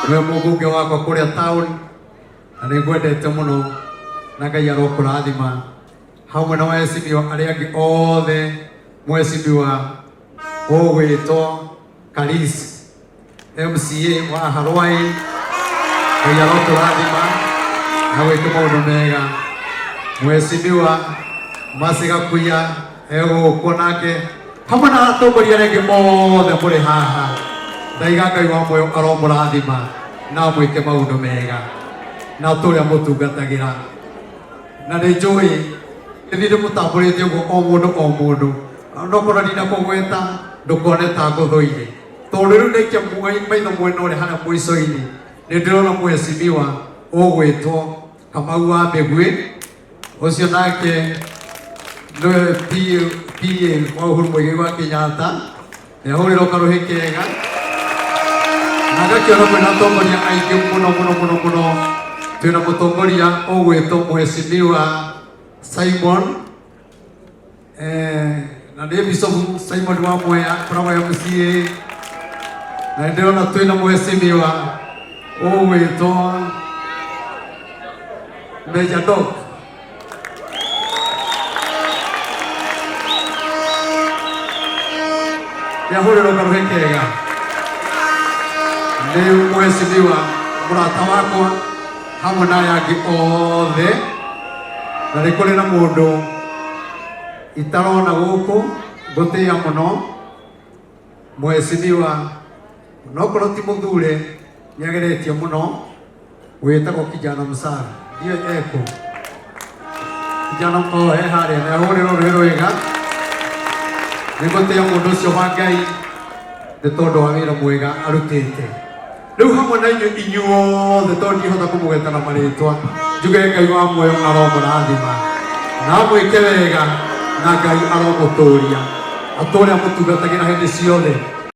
[SPEAKER 8] nĩwe mũmbunge wakwa kũrĩa town na nĩngwendete mũno na Ngai arokũrathima hamwe na Mheshimiwa arĩa angĩ othe. Mheshimiwa ũgwĩtwo Karis MCA wa Harwai, Ngai arokũrathima na gwĩka maũndũ mega. Mheshimiwa Mercy Gakuya egũkwo nake hamwe na atongoria arĩa angĩ mothe mũrĩ haha. Ndaiga Ngai wa muoyo aromũrathima na mwĩke maũndũ mega na tũrĩa mũtungatagĩra, na nĩ njũĩ ĩthiĩ ndĩmũtambũrĩte ũguo o mũndũ nokorwo ndina kũgweta ndũkone ta ngũthũire, tondũ rĩu ndaikia maitho mwena ũrĩa harĩa mũico-inĩ nĩ ndĩrona Mheshimiwa ũgwĩtwo Kamau wa Mbĩgwi, ũcio nake nĩwe PA wa Uhuru Mũigai wa Kenyatta, nĩahũrĩrwo karũhĩ kega na ngakĩona kwĩna atongoria aingĩ mũno. Twĩna mũtongoria ũgwĩtwo Mheshimiwa Simon na nĩ Bishop Simon wa Mwea Prama MCA, na ndĩrona twĩna Mheshimiwa ũgwĩtwo Major Dog nĩahũrĩrwo karũhĩ kega. Nĩ Mheshimiwa mũrata wakwa hamwe na aya angĩ othe, na nĩ kũrĩ na mũndũ itarona gũkũ ngũtĩĩa mũno. Mheshimiwa onokorwo ti mũthure nĩageretie mũno, wĩtagwo Kijana Msara, ndiyo eko kijana o he haria na huriro rwega nigutia mundu ucio wa Ngai ni tondu wa wira mwega arutite riu hamwe na inyuothe tondu ihota kumugeta na maritwa njuge Ngai wa muoyo aromurathima na mwike wega na Ngai aromuturia atũre amũtungatagira hindi ciothe